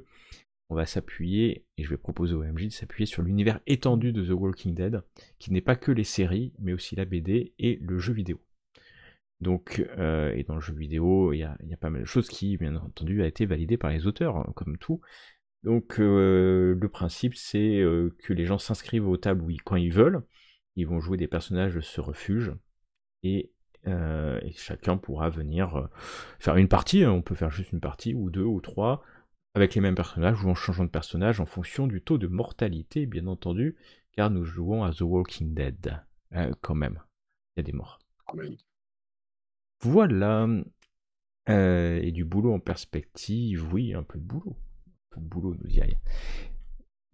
on va s'appuyer, et je vais proposer au MJ de s'appuyer sur l'univers étendu de The Walking Dead, qui n'est pas que les séries, mais aussi la BD et le jeu vidéo. Donc, et dans le jeu vidéo, il y a pas mal de choses qui, bien entendu, a été validé par les auteurs, hein, comme tout. Donc, le principe, c'est que les gens s'inscrivent aux tables quand ils veulent. Ils vont jouer des personnages de ce refuge, et chacun pourra venir faire une partie. Hein, on peut faire juste une partie, ou 2, ou 3, avec les mêmes personnages, ou en changeant de personnage en fonction du taux de mortalité, bien entendu, car nous jouons à The Walking Dead. Quand même, il y a des morts. Voilà. Et du boulot en perspective, oui, un peu de boulot. Un peu de boulot, nous y aille.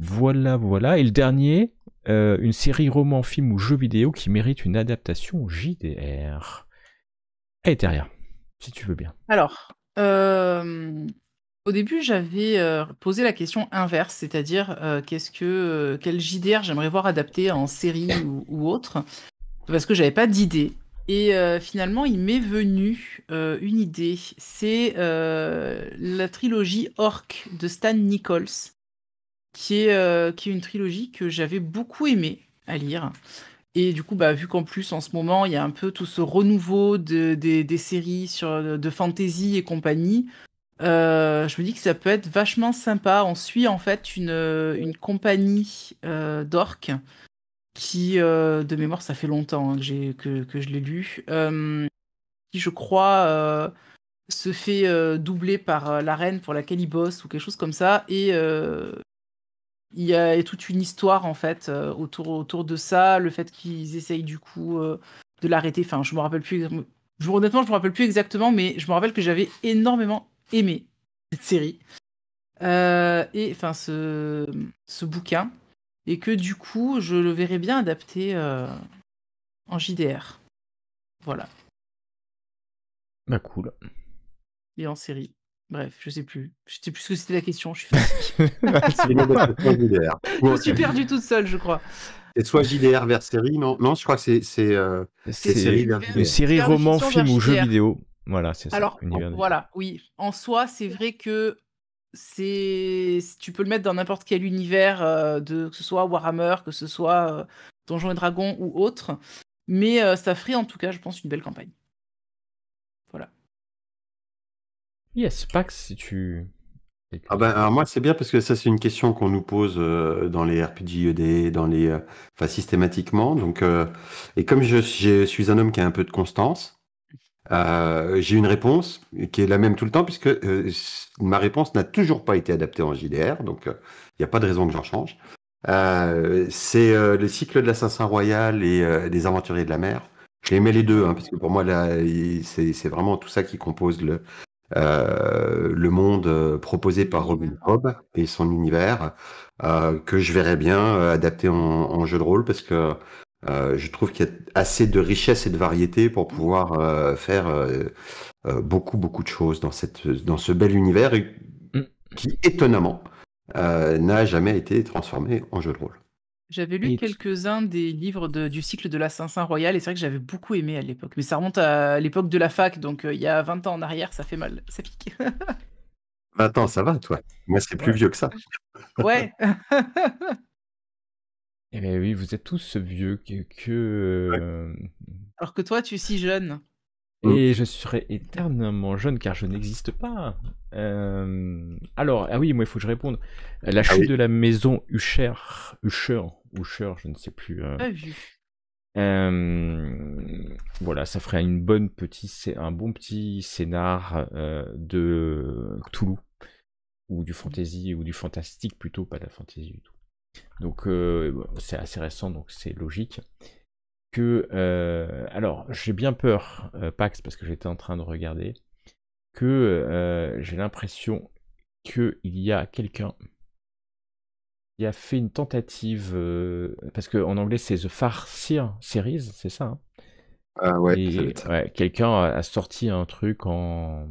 Voilà. Et le dernier, une série roman, film ou jeu vidéo qui mérite une adaptation JDR. Allez, Terria, si tu veux bien. Alors, au début, j'avais posé la question inverse, c'est-à-dire quel JDR j'aimerais voir adapté en série ou autre, parce que j'avais pas d'idée. Et finalement, il m'est venu une idée. C'est la trilogie Orc de Stan Nichols, qui est une trilogie que j'avais beaucoup aimé à lire. Et du coup, vu qu'en plus, en ce moment, il y a un peu tout ce renouveau des séries de fantasy et compagnie, je me dis que ça peut être vachement sympa. On suit en fait une compagnie d'orques qui, de mémoire, ça fait longtemps hein, que je l'ai lu, qui je crois se fait doubler par la reine pour laquelle il bosse ou quelque chose comme ça, et il y a toute une histoire en fait autour de ça, le fait qu'ils essayent du coup de l'arrêter. Enfin, je me rappelle plus. Honnêtement, je me rappelle plus exactement, mais je me rappelle que j'avais énormément aimé cette série et enfin ce bouquin, et que du coup, je le verrais bien adapté en JDR. Voilà, Bah cool. et en série. Bref, je sais plus ce que c'était la question. Je suis fatiguée. C'est une adaptation JDR. Je me suis perdue toute seule, je crois. C'est soit JDR vers série, non, je crois que c'est série vers une JDR. série, Univers de roman, fiction film vers ou jeu JDR. vidéo. Voilà, c'est ça. Alors, Univers de voilà, oui. En soi, c'est vrai que tu peux le mettre dans n'importe quel univers, que ce soit Warhammer, que ce soit Donjons et Dragons ou autre. Mais ça ferait en tout cas, je pense, une belle campagne. Voilà. Yes, Pax, si tu... Ah ben, alors moi, c'est bien parce que ça, c'est une question qu'on nous pose dans les RPG ED, enfin, systématiquement. Donc, et comme je suis un homme qui a un peu de constance, j'ai une réponse qui est la même tout le temps, puisque ma réponse n'a toujours pas été adaptée en JDR, donc il n'y a pas de raison que j'en change. C'est le cycle de l'Assassin Royal et des Aventuriers de la Mer. Je les mets les deux, hein, parce que pour moi, là, c'est vraiment tout ça qui compose le monde proposé par Robin Hobb et son univers, que je verrais bien adapté en jeu de rôle, parce que je trouve qu'il y a assez de richesse et de variété pour pouvoir faire beaucoup de choses dans ce bel univers qui, étonnamment, n'a jamais été transformé en jeu de rôle. J'avais lu quelques-uns des livres du cycle de l'Assassin Royal, et c'est vrai que j'avais beaucoup aimé à l'époque. Mais ça remonte à l'époque de la fac, donc il y a 20 ans en arrière, ça fait mal, ça pique. 20 ans, ça va, toi? Moi, c'est plus vieux que ça. Ouais. Eh bien oui, vous êtes tous vieux que... Alors que toi, tu es si jeune. Et je serai éternellement jeune car je n'existe pas. Alors, ah oui, moi il faut que je réponde. La chute de la maison Usher, je ne sais plus. Pas vu. Voilà, ça ferait un bon petit scénar de Cthulhu, ou du fantasy, ou du fantastique plutôt, pas de la fantasy du tout. Donc c'est assez récent, donc c'est logique. Alors, j'ai bien peur, Pax, parce que j'étais en train de regarder, que j'ai l'impression qu'il y a quelqu'un qui a fait une tentative, parce qu'en anglais c'est The Farseer Series, c'est ça, hein, ouais, et quelqu'un a sorti un truc en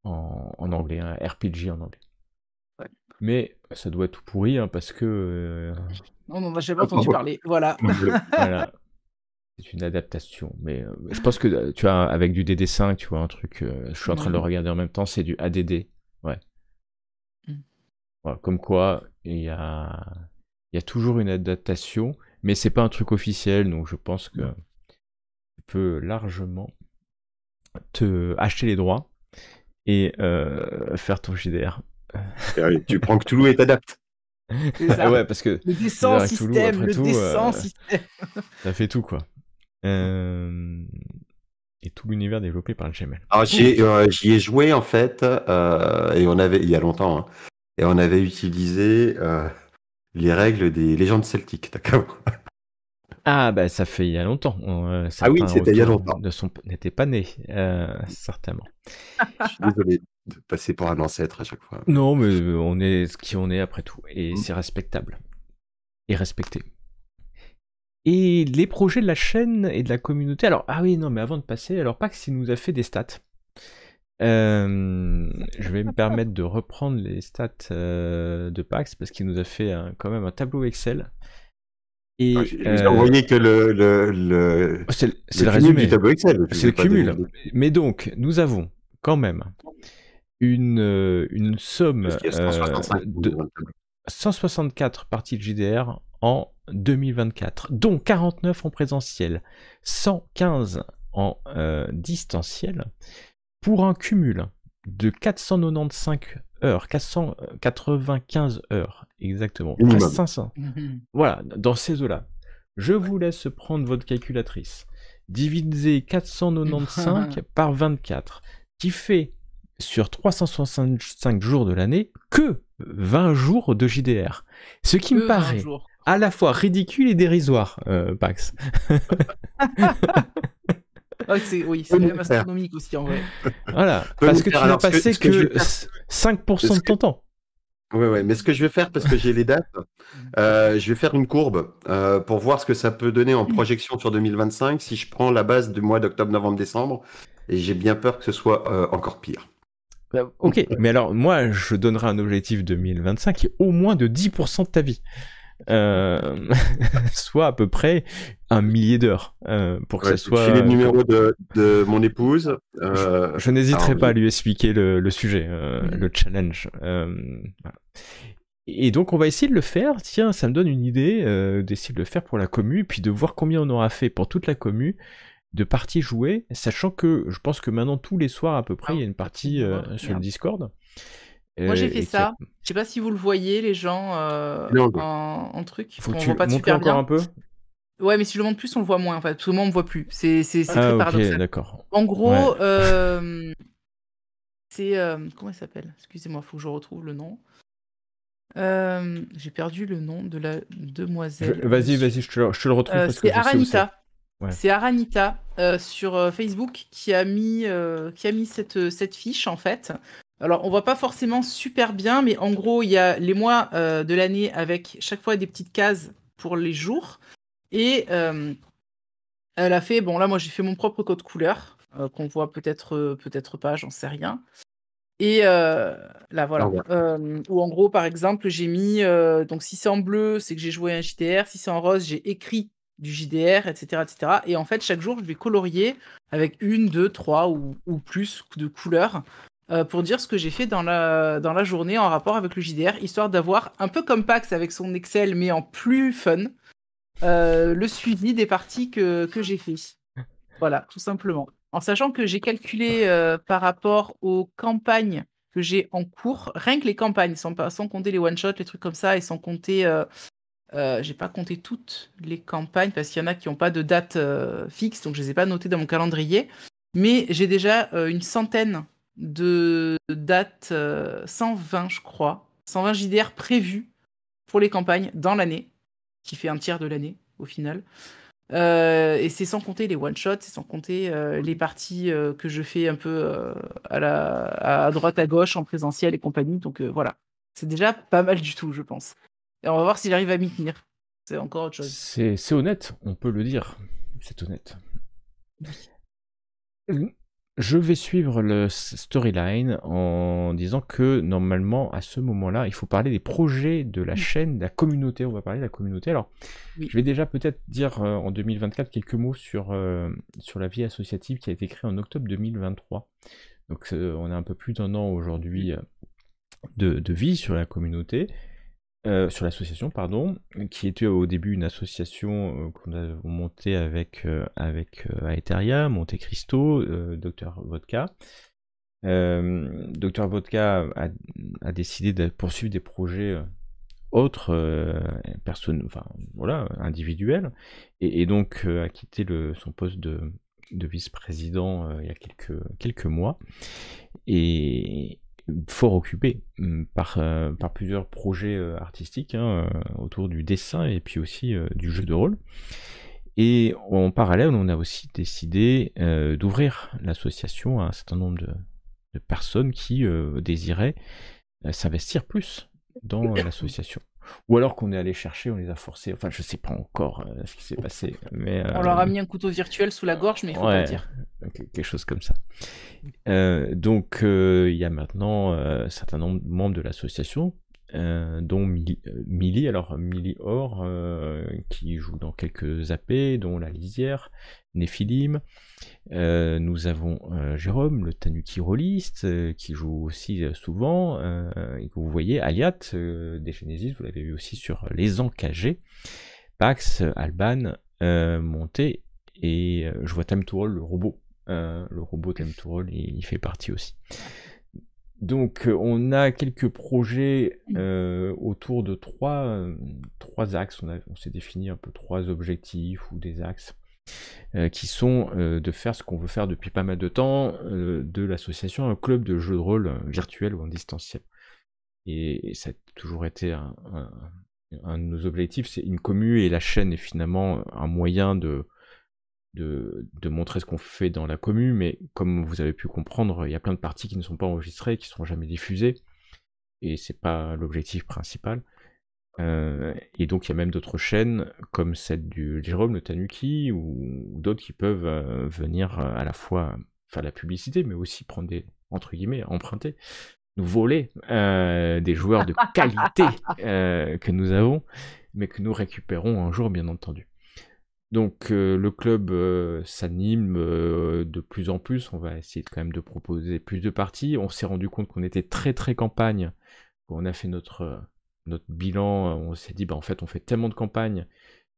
anglais, un RPG en anglais. Ouais. Mais ça doit être tout pourri, hein, parce que... On n'en a jamais entendu parler, voilà. Voilà. C'est une adaptation, mais je pense que tu vois, avec du DD5, tu vois, un truc, je suis en train de le regarder en même temps, c'est du ADD, ouais. Voilà, comme quoi, il y a toujours une adaptation, mais c'est pas un truc officiel, donc je pense que tu peux largement te acheter les droits et faire ton JDR. Tu prends Cthulhu et t'adaptes. Ouais, parce que le décent système, ça fait tout, quoi. Et tout l'univers développé par le GML. Alors j'y ai joué en fait, et il y a longtemps, hein, et on avait utilisé les règles des légendes celtiques, d'accord. Ah bah ça fait il y a longtemps. Oui, c'était il y a longtemps. N'était pas né, certainement. Je suis désolé de passer pour un ancêtre à chaque fois. Non, mais on est ce qui on est après tout, et c'est respectable et respecté. Et les projets de la chaîne et de la communauté. Alors, ah oui, non, mais avant de passer, alors Pax, il nous a fait des stats. Je vais me permettre de reprendre les stats de Pax parce qu'il nous a fait quand même un tableau Excel. Et j'ai envoyé que c'est le résumé du tableau Excel. C'est le cumul. Mais donc, nous avons quand même une somme de 164 parties de JDR en 2024, dont 49 en présentiel, 115 en distanciel, pour un cumul de 495 heures, 495 heures, exactement, à 500. Voilà, dans ces eaux-là. Je vous laisse prendre votre calculatrice divisé 495 par 24, qui fait sur 365 jours de l'année que 20 jours de JDR. Ce qui me paraît à la fois ridicule et dérisoire, Pax. Oui, c'est même astronomique aussi en vrai. Voilà, parce que tu n'as passé que 5% de ton temps. Ouais, mais ce que je vais faire, parce que j'ai les dates, je vais faire une courbe pour voir ce que ça peut donner en projection sur 2025 si je prends la base du mois d'octobre, novembre, décembre, et j'ai bien peur que ce soit encore pire. Ok, mais alors moi je donnerai un objectif 2025 qui est au moins de 10% de ta vie. Soit à peu près 1 millier d'heures pour que ça soit. Filer le numéro de mon épouse. Je n'hésiterai pas à lui expliquer le sujet, le challenge. Et donc on va essayer de le faire. Tiens, ça me donne une idée d'essayer de le faire pour la commu, puis de voir combien on aura fait pour toute la commu de parties jouées, sachant que je pense que maintenant tous les soirs à peu près il y a une partie sur le Discord. Moi j'ai fait ça. Je sais pas si vous le voyez les gens en truc. Faut que tu le montres encore un peu. Ouais, mais si je le montre plus, on le voit moins en fait. Parce que moi on me voit plus. C'est très paradoxal. Ok, d'accord. En gros, c'est comment il s'appelle? Excusez-moi, faut que je retrouve le nom. J'ai perdu le nom de la demoiselle. Vas-y, je te le retrouve parce que c'est Aranita. Ouais. C'est Aranita sur Facebook qui a mis cette fiche en fait. Alors on voit pas forcément super bien, mais en gros il y a les mois de l'année avec chaque fois des petites cases pour les jours. Et elle a fait, bon là moi j'ai fait mon propre code couleur qu'on voit peut-être pas, j'en sais rien. Et là voilà, où en gros par exemple j'ai mis donc si c'est en bleu c'est que j'ai joué un JDR, si c'est en rose j'ai écrit du JDR, etc., etc. Et en fait chaque jour je vais colorier avec 1, 2, 3 ou plus de couleurs pour dire ce que j'ai fait dans la journée en rapport avec le JDR, histoire d'avoir un peu comme Pax avec son Excel mais en plus fun le suivi des parties que j'ai fait. Voilà, tout simplement. En sachant que j'ai calculé par rapport aux campagnes que j'ai en cours, rien que les campagnes, sans compter les one-shots, les trucs comme ça, et sans compter... j'ai pas compté toutes les campagnes, parce qu'il y en a qui n'ont pas de date fixe, donc je les ai pas notées dans mon calendrier. Mais j'ai déjà une centaine de dates, 120 je crois, 120 JDR prévus pour les campagnes dans l'année, qui fait un tiers de l'année au final. Et c'est sans compter les one-shots, c'est sans compter les parties que je fais un peu à droite, à gauche, en présentiel et compagnie. Donc voilà, c'est déjà pas mal du tout, je pense. Et on va voir si j'arrive à m'y tenir. C'est encore autre chose. C'est honnête, on peut le dire. C'est honnête. Je vais suivre le storyline en disant que normalement, à ce moment-là, il faut parler des projets de la chaîne, de la communauté. On va parler de la communauté. Alors, je vais déjà peut-être dire en 2024 quelques mots sur la vie associative qui a été créée en octobre 2023. Donc, on a un peu plus d'1 an aujourd'hui de vie sur la communauté. Sur l'association, pardon, qui était au début une association qu'on a montée avec Aetheria, Monte Cristo, Dr Vodka. Dr Vodka a décidé de poursuivre des projets autres, individuels, et donc a quitté son poste de vice-président il y a quelques mois. Et fort occupé par plusieurs projets artistiques autour du dessin et puis aussi du jeu de rôle. Et en parallèle, on a aussi décidé d'ouvrir l'association à un certain nombre de personnes qui désiraient s'investir plus dans l'association. Ou alors qu'on est allé chercher, on les a forcés. Enfin, je sais pas encore ce qui s'est passé. Mais, on leur a mis un couteau virtuel sous la gorge, mais il faut pas le dire. Quelque chose comme ça. Donc, il y a maintenant un certain nombre de membres de l'association, dont Milly, alors Milly Or, qui joue dans quelques AP, dont La Lisière, Néphilim. Nous avons Jérôme, le Tanuki rôliste, qui joue aussi souvent, et que vous voyez, Aliat, des Genesis, vous l'avez vu aussi sur Les Encagés, Pax, Alban, Monté, et je vois Time to Roll, le robot Time to Roll, il fait partie aussi. Donc on a quelques projets autour de trois axes. On s'est défini un peu 3 objectifs ou des axes qui sont de faire ce qu'on veut faire depuis pas mal de temps, de l'association un club de jeux de rôle virtuel ou en distanciel. Et ça a toujours été un de nos objectifs, c'est une commu, et la chaîne est finalement un moyen de montrer ce qu'on fait dans la commu, mais comme vous avez pu comprendre, il y a plein de parties qui ne sont pas enregistrées, qui ne seront jamais diffusées, et c'est pas l'objectif principal. Et donc il y a même d'autres chaînes comme celle du Jérôme, le Tanuki, ou d'autres qui peuvent venir à la fois faire la publicité, mais aussi prendre entre guillemets, emprunter, nous voler des joueurs de qualité que nous avons, mais que nous récupérons un jour, bien entendu. Donc le club s'anime de plus en plus, on va essayer quand même de proposer plus de parties. On s'est rendu compte qu'on était très très campagne. Quand on a fait notre bilan, on s'est dit en fait on fait tellement de campagnes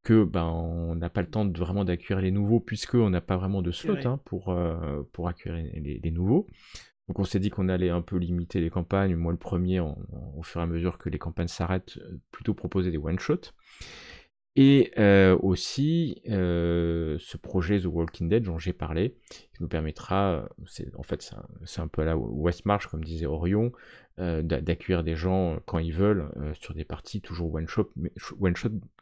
que on n'a pas le temps vraiment d'accueillir les nouveaux, puisqu'on n'a pas vraiment de slot pour accueillir les nouveaux. Donc on s'est dit qu'on allait un peu limiter les campagnes, moi le premier, au fur et à mesure que les campagnes s'arrêtent, plutôt proposer des one-shots. Et aussi ce projet The Walking Dead dont j'ai parlé, qui nous permettra, c'est un peu à la Westmarch, comme disait Orion, d'accueillir des gens quand ils veulent sur des parties toujours one-shot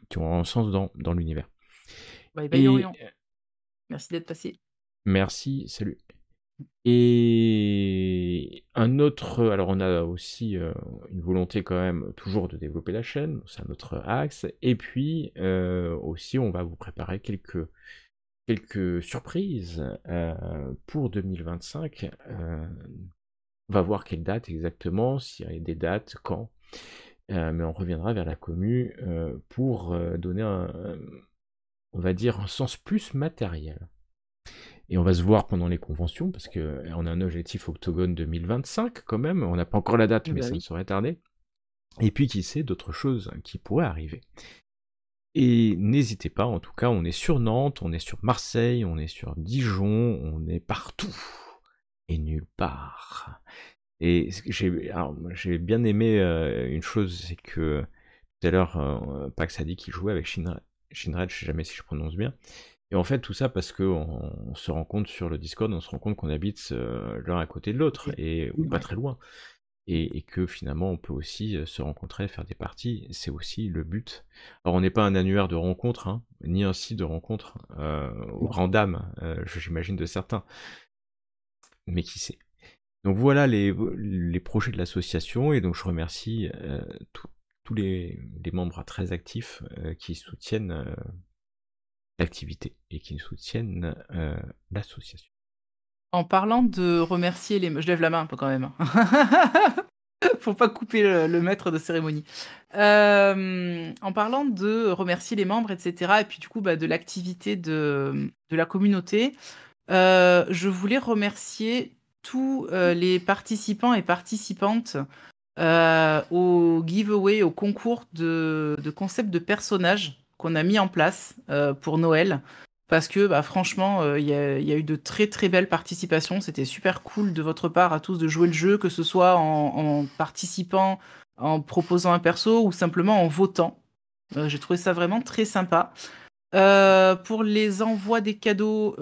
qui ont un sens dans l'univers. Bye bye Orion. Merci d'être passé. Merci, salut. Et un autre, alors on a aussi une volonté quand même toujours de développer la chaîne, c'est un autre axe, et puis aussi on va vous préparer quelques surprises pour 2025. On va voir quelle date exactement, s'il y a des dates, quand, mais on reviendra vers la commu pour donner on va dire un sens plus matériel. Et on va se voir pendant les conventions, parce qu'on a un objectif Octogone 2025 quand même, on n'a pas encore la date, mais ça ne saurait tarder. Et puis qui sait, d'autres choses qui pourraient arriver. Et n'hésitez pas, en tout cas, on est sur Nantes, on est sur Marseille, on est sur Dijon, on est partout, et nulle part. Et j'ai bien aimé une chose, c'est que tout à l'heure, Pax a dit qu'il jouait avec Shinred, je sais jamais si je prononce bien. Et en fait, tout ça parce qu'on se rend compte sur le Discord, on se rend compte qu'on habite l'un à côté de l'autre, ou pas très loin. Et que finalement, on peut aussi se rencontrer, faire des parties. C'est aussi le but. Alors, on n'est pas un annuaire de rencontres, ni un site de rencontres aux grandes dames, j'imagine de certains. Mais qui sait. Donc voilà les projets de l'association. Et donc, je remercie tous les membres très actifs qui soutiennent l'activité et qui soutiennent l'association. En parlant de remercier je lève la main un peu quand même. Faut pas couper le maître de cérémonie. En parlant de remercier les membres, etc., et puis du coup de l'activité de la communauté, je voulais remercier tous les participants et participantes au giveaway, au concours de concept de personnages qu'on a mis en place pour Noël, parce que franchement il y a eu de très très belles participations. C'était super cool de votre part à tous de jouer le jeu, que ce soit en participant, en proposant un perso ou simplement en votant. J'ai trouvé ça vraiment très sympa. Pour les envois des cadeaux,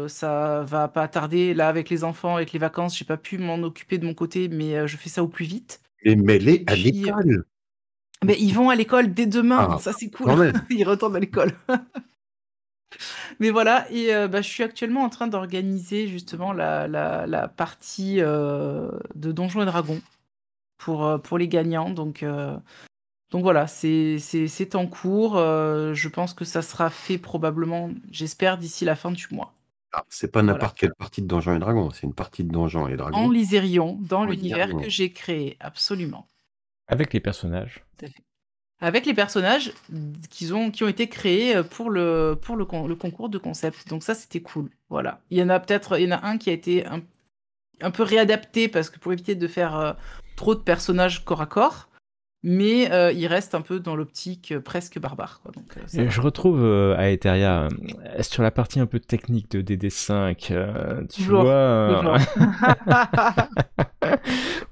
ça va pas tarder. Là, avec les enfants, avec les vacances, j'ai pas pu m'en occuper de mon côté, mais je fais ça au plus vite. Et mets-les à l'école. Mais ils vont à l'école dès demain, ça c'est cool. Ils retournent à l'école. Mais voilà, et je suis actuellement en train d'organiser justement la partie de Donjons et Dragons pour les gagnants. Donc voilà, c'est en cours. Je pense que ça sera fait probablement, j'espère, d'ici la fin du mois. C'est pas n'importe quelle partie de Donjons et Dragons, c'est une partie de Donjons et Dragons. En Lysérion, dans l'univers que j'ai créé, absolument. Avec les personnages. Tout à fait. Avec les personnages qui ont été créés pour le concours de concept. Donc ça, c'était cool. Voilà. Il y en a un qui a été un peu réadapté parce que pour éviter de faire trop de personnages corps à corps. Mais il reste un peu dans l'optique presque barbare. Quoi. Donc, je retrouve à Eteria, sur la partie un peu technique de DD5, tu vois...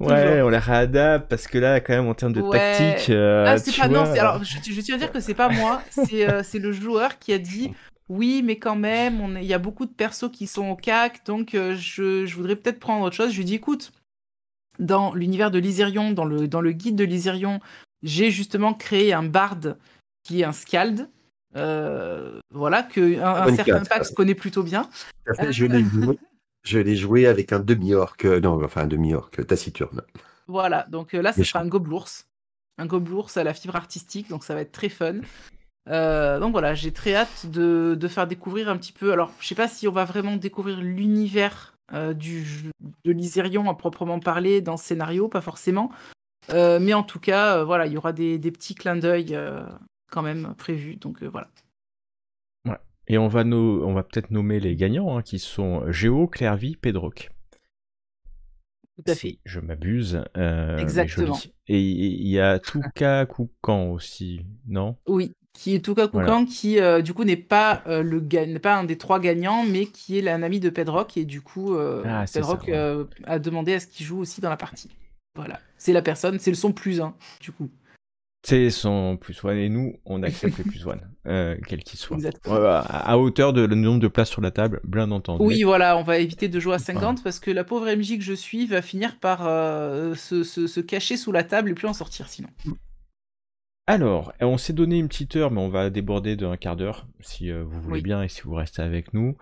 ouais, on la réadapte parce que là, quand même, en termes de tactique... c'est pas, non, alors, je tiens à dire que c'est pas moi, c'est le joueur qui a dit... oui, mais quand même, il y a beaucoup de persos qui sont au CAC, donc je voudrais peut-être prendre autre chose. Je lui dis, écoute, dans l'univers de Lysérion, dans le guide de Lysérion, j'ai justement créé un barde qui est un skald. Voilà, un Bonne certain carte. Pax connaît plutôt bien. Tout à fait, je l'ai joué avec un demi-orc, non, enfin un demi-orc taciturne. Voilà, donc là, ce Méchant. sera un gobelours. Un gobelours à la fibre artistique, donc ça va être très fun. Donc voilà, j'ai très hâte de faire découvrir un petit peu. Alors, je sais pas si on va vraiment découvrir l'univers de Lysérion à proprement parler dans ce scénario, pas forcément. Mais en tout cas, voilà, il y aura des petits clins d'œil quand même prévus. Donc voilà. Ouais. Et on va peut-être nommer les gagnants, hein, qui sont Géo, Clairvy, Pedroc. Tout à fait. Si je m'abuse, mais Exactement. joli. Et il y a Touka Koukan aussi, non? Oui, qui est Touka Voilà. Koukan, qui du coup n'est pas n'est pas un des 3 gagnants, mais qui est un ami de Pedroc, et du coup Ah, c'est Pedroc ça, voilà. a demandé à ce qu'il joue aussi dans la partie. Voilà, c'est la personne, c'est le son +1 du coup. C'est son plus one, et nous, on accepte les plus one, quel qu'il soit. Exactement. À hauteur de le nombre de places sur la table, bien entendu. Oui, voilà, on va éviter de jouer à 50 parce que la pauvre MJ que je suis va finir par se cacher sous la table et plus en sortir sinon. Alors, on s'est donné une petite heure, mais on va déborder d'un quart d'heure, si vous voulez Oui. bien et si vous restez avec nous,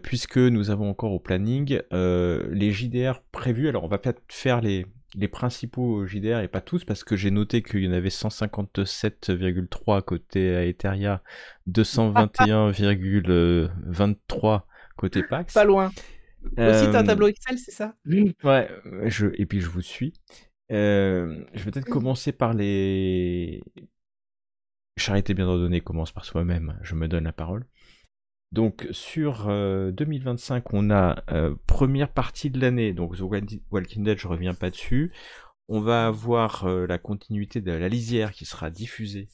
puisque nous avons encore au planning les JDR prévus. Alors, on va peut-être faire les principaux JDR et pas tous, parce que j'ai noté qu'il y en avait 157,3 côté Aetheria, 221,23 côté Pax. Pas loin. Aussi, t'as un tableau Excel, c'est ça? Ouais, et puis je vous suis. Je vais peut-être commencer par les... Charité bien ordonnée commence par soi-même, je me donne la parole. Donc sur 2025, on a première partie de l'année, donc The Walking Dead, je reviens pas dessus. On va avoir la continuité de La Lisière qui sera diffusée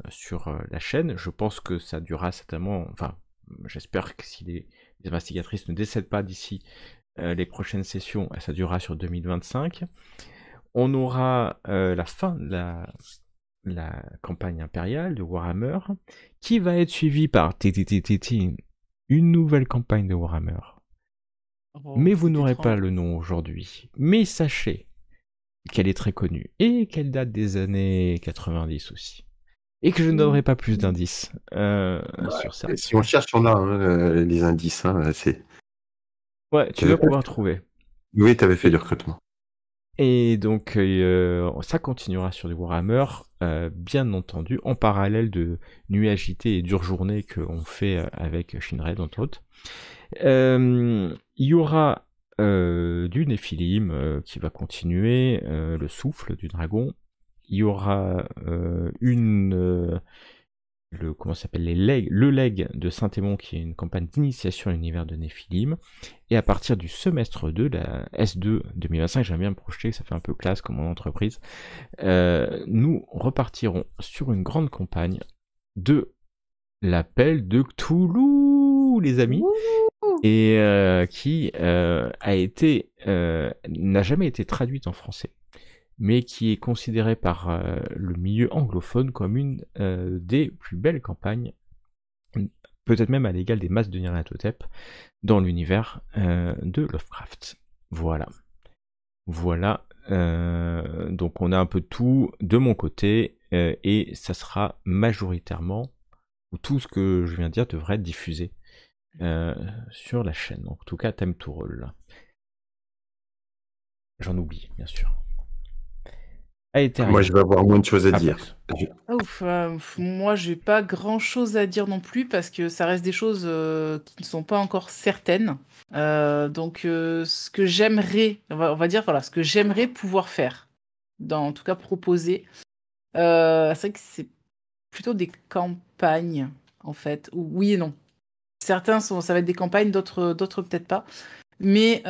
sur la chaîne. Je pense que ça durera certainement, enfin, j'espère que si les investigatrices ne décèdent pas d'ici les prochaines sessions, ça durera sur 2025. On aura la fin de la campagne impériale de Warhammer, qui va être suivie par une nouvelle campagne de Warhammer. Oh, Mais vous c'est n'aurez étrange. pas le nom aujourd'hui. Mais sachez qu'elle est très connue et qu'elle date des années 90 aussi. Et que je ne donnerai pas plus d'indices sur ça. Si on cherche, on a les indices. C'est... Ouais, tu dois pouvoir trouver. Oui, tu avais fait du recrutement. Et donc, ça continuera sur du Warhammer, bien entendu, en parallèle de Nuits agitées et Dures journées qu'on fait avec Shinred, entre autres. Il y aura du Néphilim qui va continuer, le souffle du dragon. Il y aura comment s'appelle le leg de Saint-Émon, qui est une campagne d'initiation à l'univers de Néphilim. Et à partir du semestre 2, la S2 2025, j'aime bien me projeter, ça fait un peu classe comme entreprise, nous repartirons sur une grande campagne de l'appel de Cthulhu, les amis, et qui n'a jamais été traduite en français, mais qui est considérée par le milieu anglophone comme une des plus belles campagnes, peut-être même à l'égal des masses de Nyarlathotep, dans l'univers de Lovecraft. Voilà. Donc on a un peu de tout de mon côté, et ça sera majoritairement, ou tout ce que je viens de dire devrait être diffusé sur la chaîne. En tout cas, Time to Roll. J'en oublie, bien sûr. Moi, je vais avoir moins de choses à dire. Ouf, moi, j'ai pas grand-chose à dire non plus parce que ça reste des choses qui ne sont pas encore certaines. Donc, ce que j'aimerais, on va dire, voilà, ce que j'aimerais pouvoir faire, en tout cas proposer, c'est vrai que c'est plutôt des campagnes, en fait. Oui et non. Certains ça va être des campagnes, d'autres peut-être pas. Mais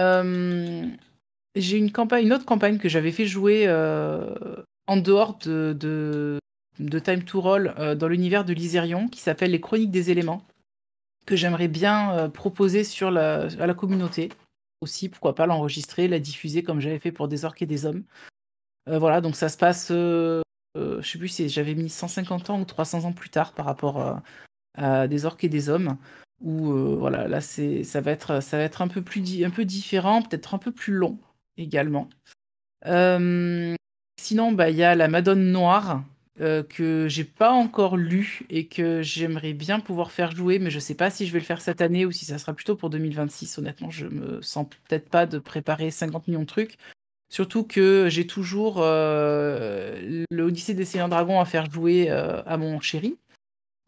j'ai une autre campagne que j'avais fait jouer en dehors de Time to Roll dans l'univers de Lysérion, qui s'appelle Les Chroniques des éléments, que j'aimerais bien proposer à la communauté. Aussi, pourquoi pas l'enregistrer, la diffuser comme j'avais fait pour Des Orques et des Hommes. Voilà, donc ça se passe, je sais plus si j'avais mis 150 ans ou 300 ans plus tard par rapport des orques et des hommes. Où voilà, là ça va être un peu un peu différent, peut-être un peu plus long également. Sinon, bah, il y a La Madone Noire, que j'ai pas encore lu et que j'aimerais bien pouvoir faire jouer, mais je sais pas si je vais le faire cette année ou si ça sera plutôt pour 2026. Honnêtement, je me sens peut-être pas de préparer 50 millions de trucs. Surtout que j'ai toujours l'Odyssée des Seigneurs Dragons à faire jouer à mon chéri,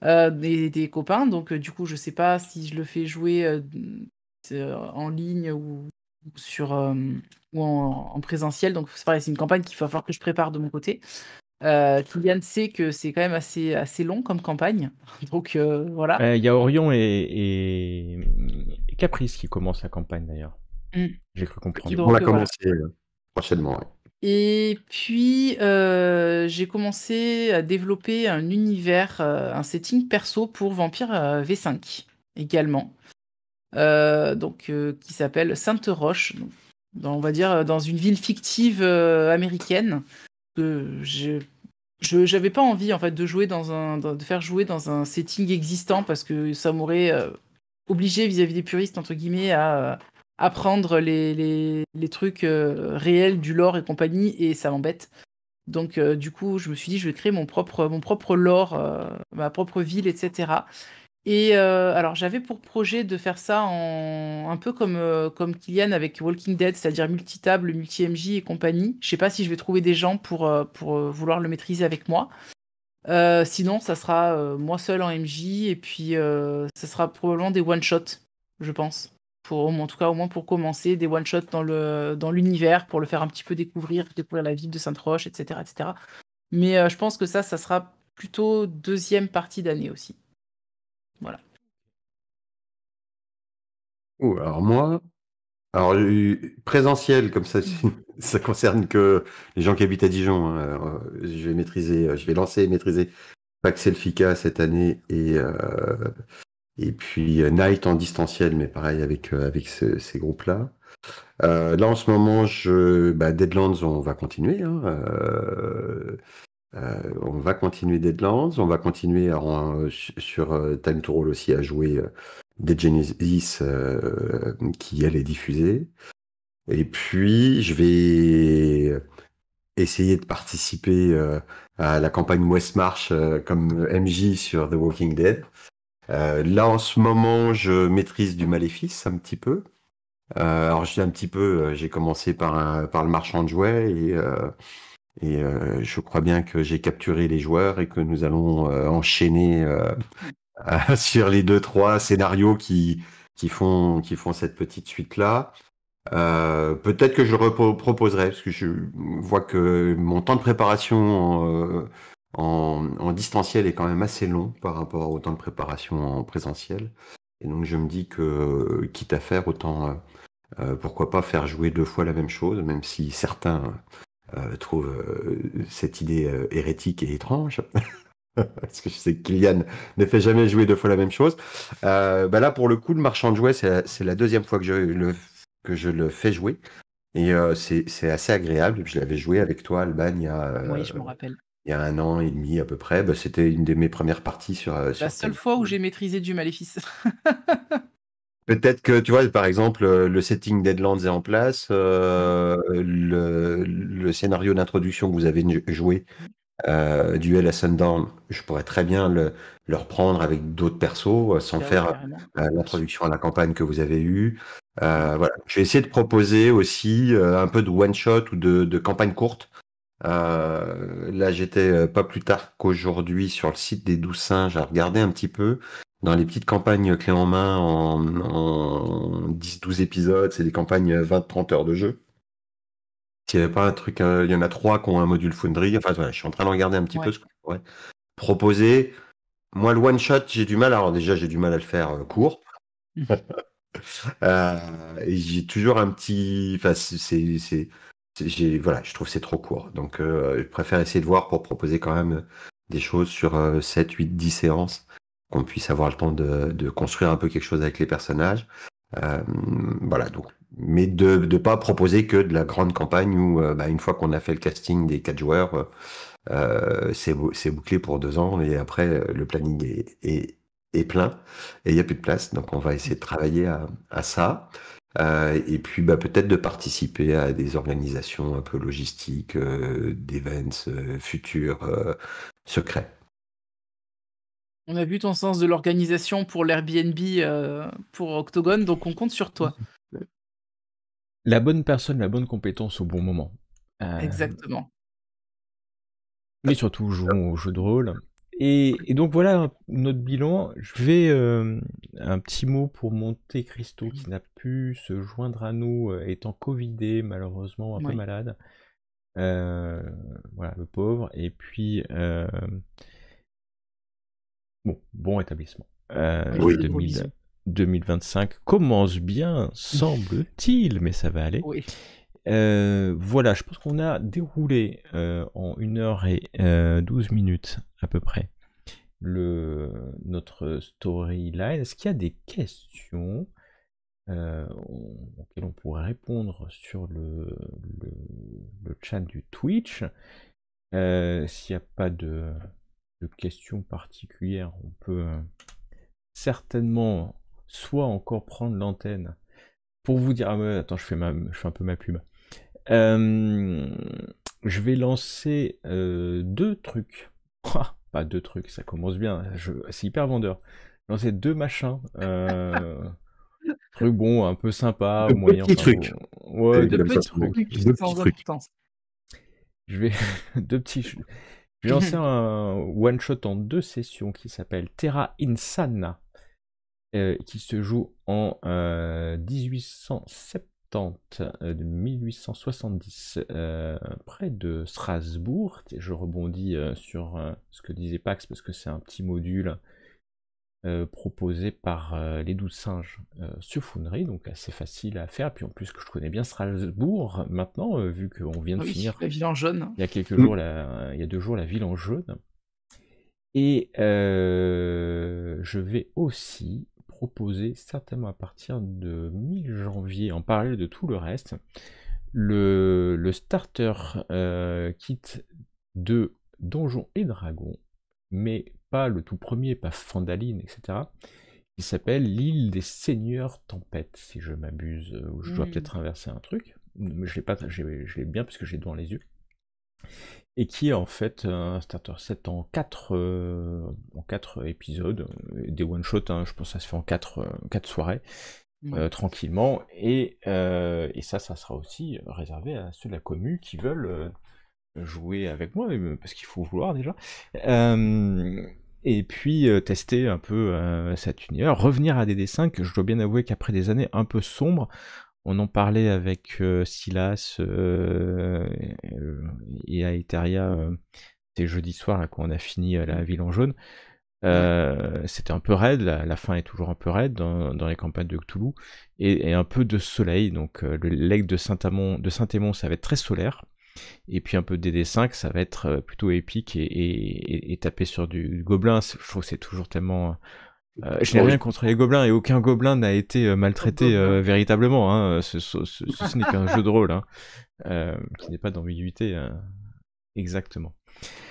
des copains. Donc, du coup, je sais pas si je le fais jouer en ligne ou sur ou en présentiel. Donc, c'est pareil, c'est une campagne qu'il va falloir que je prépare de mon côté. Kylian sait que c'est quand même assez long comme campagne. Donc, voilà. Il y a Orion et Caprice qui commencent la campagne d'ailleurs. Mm. J'ai cru comprendre. On va Donc, voilà. commencer prochainement. Ouais. Et puis, j'ai commencé à développer un univers, un setting perso pour Vampire V5 également. Donc, qui s'appelle Sainte-Roche. On va dire dans une ville fictive américaine. Que j'avais pas envie en fait de jouer de faire jouer dans un setting existant parce que ça m'aurait obligé vis-à-vis des puristes entre guillemets à apprendre les trucs réels du lore et compagnie, et ça m'embête. Donc du coup je me suis dit je vais créer mon propre lore, ma propre ville, etc. Et alors j'avais pour projet de faire ça un peu comme Kylian avec Walking Dead, c'est-à-dire multitable, multi-MJ et compagnie. Je sais pas si je vais trouver des gens pour vouloir le maîtriser avec moi. Sinon, ça sera moi seul en MJ, et puis ça sera probablement des one-shots, je pense. En tout cas, au moins pour commencer, des one-shots dans l'univers, pour le faire un petit peu découvrir la ville de Sainte-Roche, etc., etc. Mais je pense que ça sera plutôt deuxième partie d'année aussi. Voilà. Alors moi, présentiel, comme ça, ça concerne que les gens qui habitent à Dijon. Hein. Je vais lancer et maîtriser Pax Elfica cette année et puis Night en distanciel, mais pareil avec ces groupes-là. Là en ce moment, Deadlands, on va continuer. Hein. On va continuer Deadlands, on va continuer sur Time to Roll aussi à jouer Dead Genesis, qui elle est diffusée. Et puis je vais essayer de participer à la campagne Westmarch comme MJ sur The Walking Dead. Là en ce moment, je maîtrise du Maléfice un petit peu. Alors je dis un petit peu, j'ai commencé par le marchand de jouets et je crois bien que j'ai capturé les joueurs et que nous allons enchaîner sur les 2-3 scénarios qui font cette petite suite-là. Peut-être que je proposerai, parce que je vois que mon temps de préparation en distanciel est quand même assez long par rapport au temps de préparation en présentiel. Et donc je me dis que, quitte à faire, autant pourquoi pas faire jouer 2 fois la même chose, même si certains trouvent cette idée hérétique et étrange. Parce que je sais que Kylian ne fait jamais jouer 2 fois la même chose. Là, pour le coup, le marchand de jouets, c'est la deuxième fois que je le fais jouer. Et c'est assez agréable. Je l'avais joué avec toi, Alban, Oui, je me rappelle. il y a 1 an et demi à peu près. C'était une de mes premières parties sur La seule fois où j'ai maîtrisé du Maléfice. Peut-être que, tu vois, par exemple, le setting Deadlands est en place, le scénario d'introduction que vous avez joué, Duel à Sundown, je pourrais très bien le reprendre avec d'autres persos, sans faire l'introduction à la campagne que vous avez eue. Voilà. Je vais essayer de proposer aussi un peu de one-shot ou de campagne courte. Là, j'étais pas plus tard qu'aujourd'hui sur le site des 12 singes à regarder un petit peu dans les petites campagnes clés en main en 10-12 épisodes. C'est des campagnes 20-30 heures de jeu. S'il n'y avait pas un truc, il y en a 3 qui ont un module Foundry. Enfin, voilà, je suis en train de regarder un petit peu ce qu'on pourrait proposer. Moi, le one-shot, j'ai du mal. Alors déjà, j'ai du mal à le faire court. Et j'ai toujours un petit... Enfin, voilà, je trouve que c'est trop court. Donc, je préfère essayer de voir pour proposer quand même des choses sur 7, 8, 10 séances, qu'on puisse avoir le temps de construire un peu quelque chose avec les personnages. Voilà, donc, mais de ne pas proposer que de la grande campagne où, une fois qu'on a fait le casting des 4 joueurs, c'est bouclé pour 2 ans et après, le planning est est plein et il n'y a plus de place. Donc on va essayer de travailler à ça. Et puis peut-être de participer à des organisations un peu logistiques, d'events futurs secrets. On a vu ton sens de l'organisation pour l'Airbnb pour Octogone, donc on compte sur toi. La bonne personne, la bonne compétence au bon moment. Exactement. Mais surtout, jouons au jeu de rôle. Et donc voilà notre bilan. Je vais un petit mot pour Monte Cristo qui n'a pu se joindre à nous étant covidé, malheureusement un peu Oui. malade. Voilà, le pauvre. Et puis, bon rétablissement. Oui. 2025 commence bien, semble-t-il, mais ça va aller. Oui. Voilà, je pense qu'on a déroulé en 1h12 à peu près notre storyline. Est-ce qu'il y a des questions auxquelles on pourrait répondre sur le chat du Twitch? S'il n'y a pas de questions particulières, on peut certainement soit encore prendre l'antenne pour vous dire... Ah ouais, attends, je fais un peu ma pub. Je vais lancer 2 trucs. Pas 2 trucs, ça commence bien. C'est hyper vendeur. Lancer 2 machins. Trucs bon, un peu sympa, De moyen. petits trucs. Ouais, De de petits petits trucs. sans importance. Je vais 2 petits. Je vais lancer un one shot en 2 sessions qui s'appelle Terra Insana, qui se joue en 1870, près de Strasbourg. Je rebondis sur ce que disait Pax parce que c'est un petit module proposé par les 12 singes sur Foundry, donc assez facile à faire. Puis en plus que je connais bien Strasbourg maintenant, vu qu'on vient de finir la ville en jaune. il y a quelques jours, il y a 2 jours, la ville en jaune. Et je vais aussi proposer, certainement à partir de mi-janvier, en parallèle de tout le reste, le starter kit de Donjons et Dragons, mais pas le tout premier, pas Fandaline, etc., qui s'appelle l'île des Seigneurs Tempête, si je m'abuse, ou je dois peut-être inverser un truc, mais je l'ai bien parce que j'ai devant les yeux. Et qui est en fait un starter set en 4 épisodes, des one-shots, hein, je pense que ça se fait en 4 soirées, tranquillement, et ça sera aussi réservé à ceux de la commu qui veulent jouer avec moi, parce qu'il faut vouloir déjà, et puis tester un peu cet univers, revenir à DD5, que je dois bien avouer qu'après des années un peu sombres, on en parlait avec Silas et Aetheria, c'était jeudi soir là, quand on a fini la ville en jaune. C'était un peu raide, la fin est toujours un peu raide dans les campagnes de Cthulhu, et un peu de soleil, donc le legs de Saint-Aimon, ça va être très solaire, et puis un peu de DD5, ça va être plutôt épique et taper sur du gobelin. Je trouve que c'est toujours tellement... je n'ai rien contre les gobelins, et aucun gobelin n'a été maltraité véritablement, hein. Ce n'est qu'un jeu de rôle, hein, qui n'est pas d'ambiguïté exactement.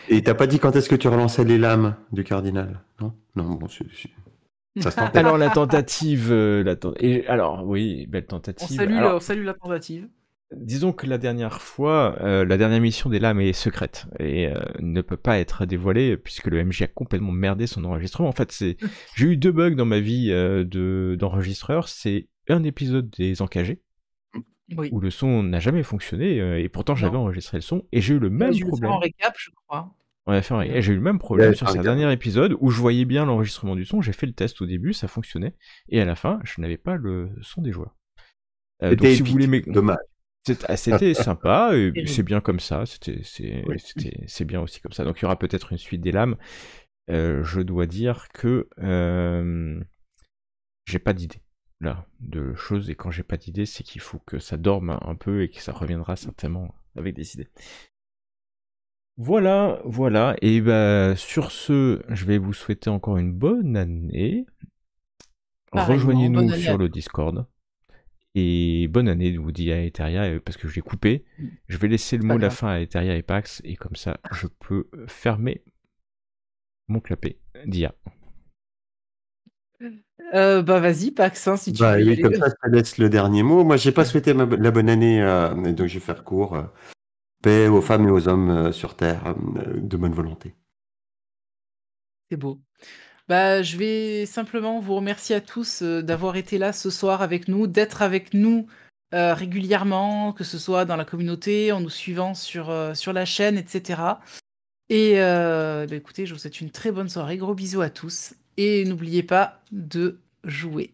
Et t'as pas dit quand est-ce que tu relançais les lames du cardinal? Non, bon, ça se tentait. Alors la tentative, alors oui, belle tentative. On salue la tentative. Disons que la dernière fois, la dernière mission des lames est secrète et ne peut pas être dévoilée puisque le MJ a complètement merdé son enregistrement. En fait, j'ai eu 2 bugs dans ma vie d'enregistreur. C'est un épisode des Encagés, où le son n'a jamais fonctionné et pourtant j'avais enregistré le son, et j'ai eu le même problème. En récap, je crois. J'ai eu le même problème sur ce dernier épisode où je voyais bien l'enregistrement du son. J'ai fait le test au début, ça fonctionnait, et à la fin, je n'avais pas le son des joueurs. Donc si vous voulez, dommage. C'était sympa, et c'est bien comme ça, c'est bien aussi comme ça. Donc il y aura peut-être une suite des lames. Je dois dire que j'ai pas d'idée là de choses, et quand j'ai pas d'idée, c'est qu'il faut que ça dorme un peu et que ça reviendra certainement avec des idées. Voilà, et sur ce, je vais vous souhaiter encore une bonne année. Rejoignez-nous sur le Discord. Et bonne année, vous dit Aetheria, parce que je l'ai coupé. Je vais laisser le mot de la fin à Aetheria et Pax, et comme ça, je peux fermer mon clapet d'IA. Bah vas-y, Pax, hein, si tu Bah veux oui, comme que... ça, je te laisse le dernier mot. Moi, j'ai pas souhaité la bonne année, et donc je vais faire court. Paix aux femmes et aux hommes sur Terre, de bonne volonté. C'est beau. Bah, je vais simplement vous remercier à tous d'avoir été là ce soir avec nous, d'être avec nous régulièrement, que ce soit dans la communauté, en nous suivant sur la chaîne, etc. Et bah, écoutez, je vous souhaite une très bonne soirée. Gros bisous à tous. Et n'oubliez pas de jouer.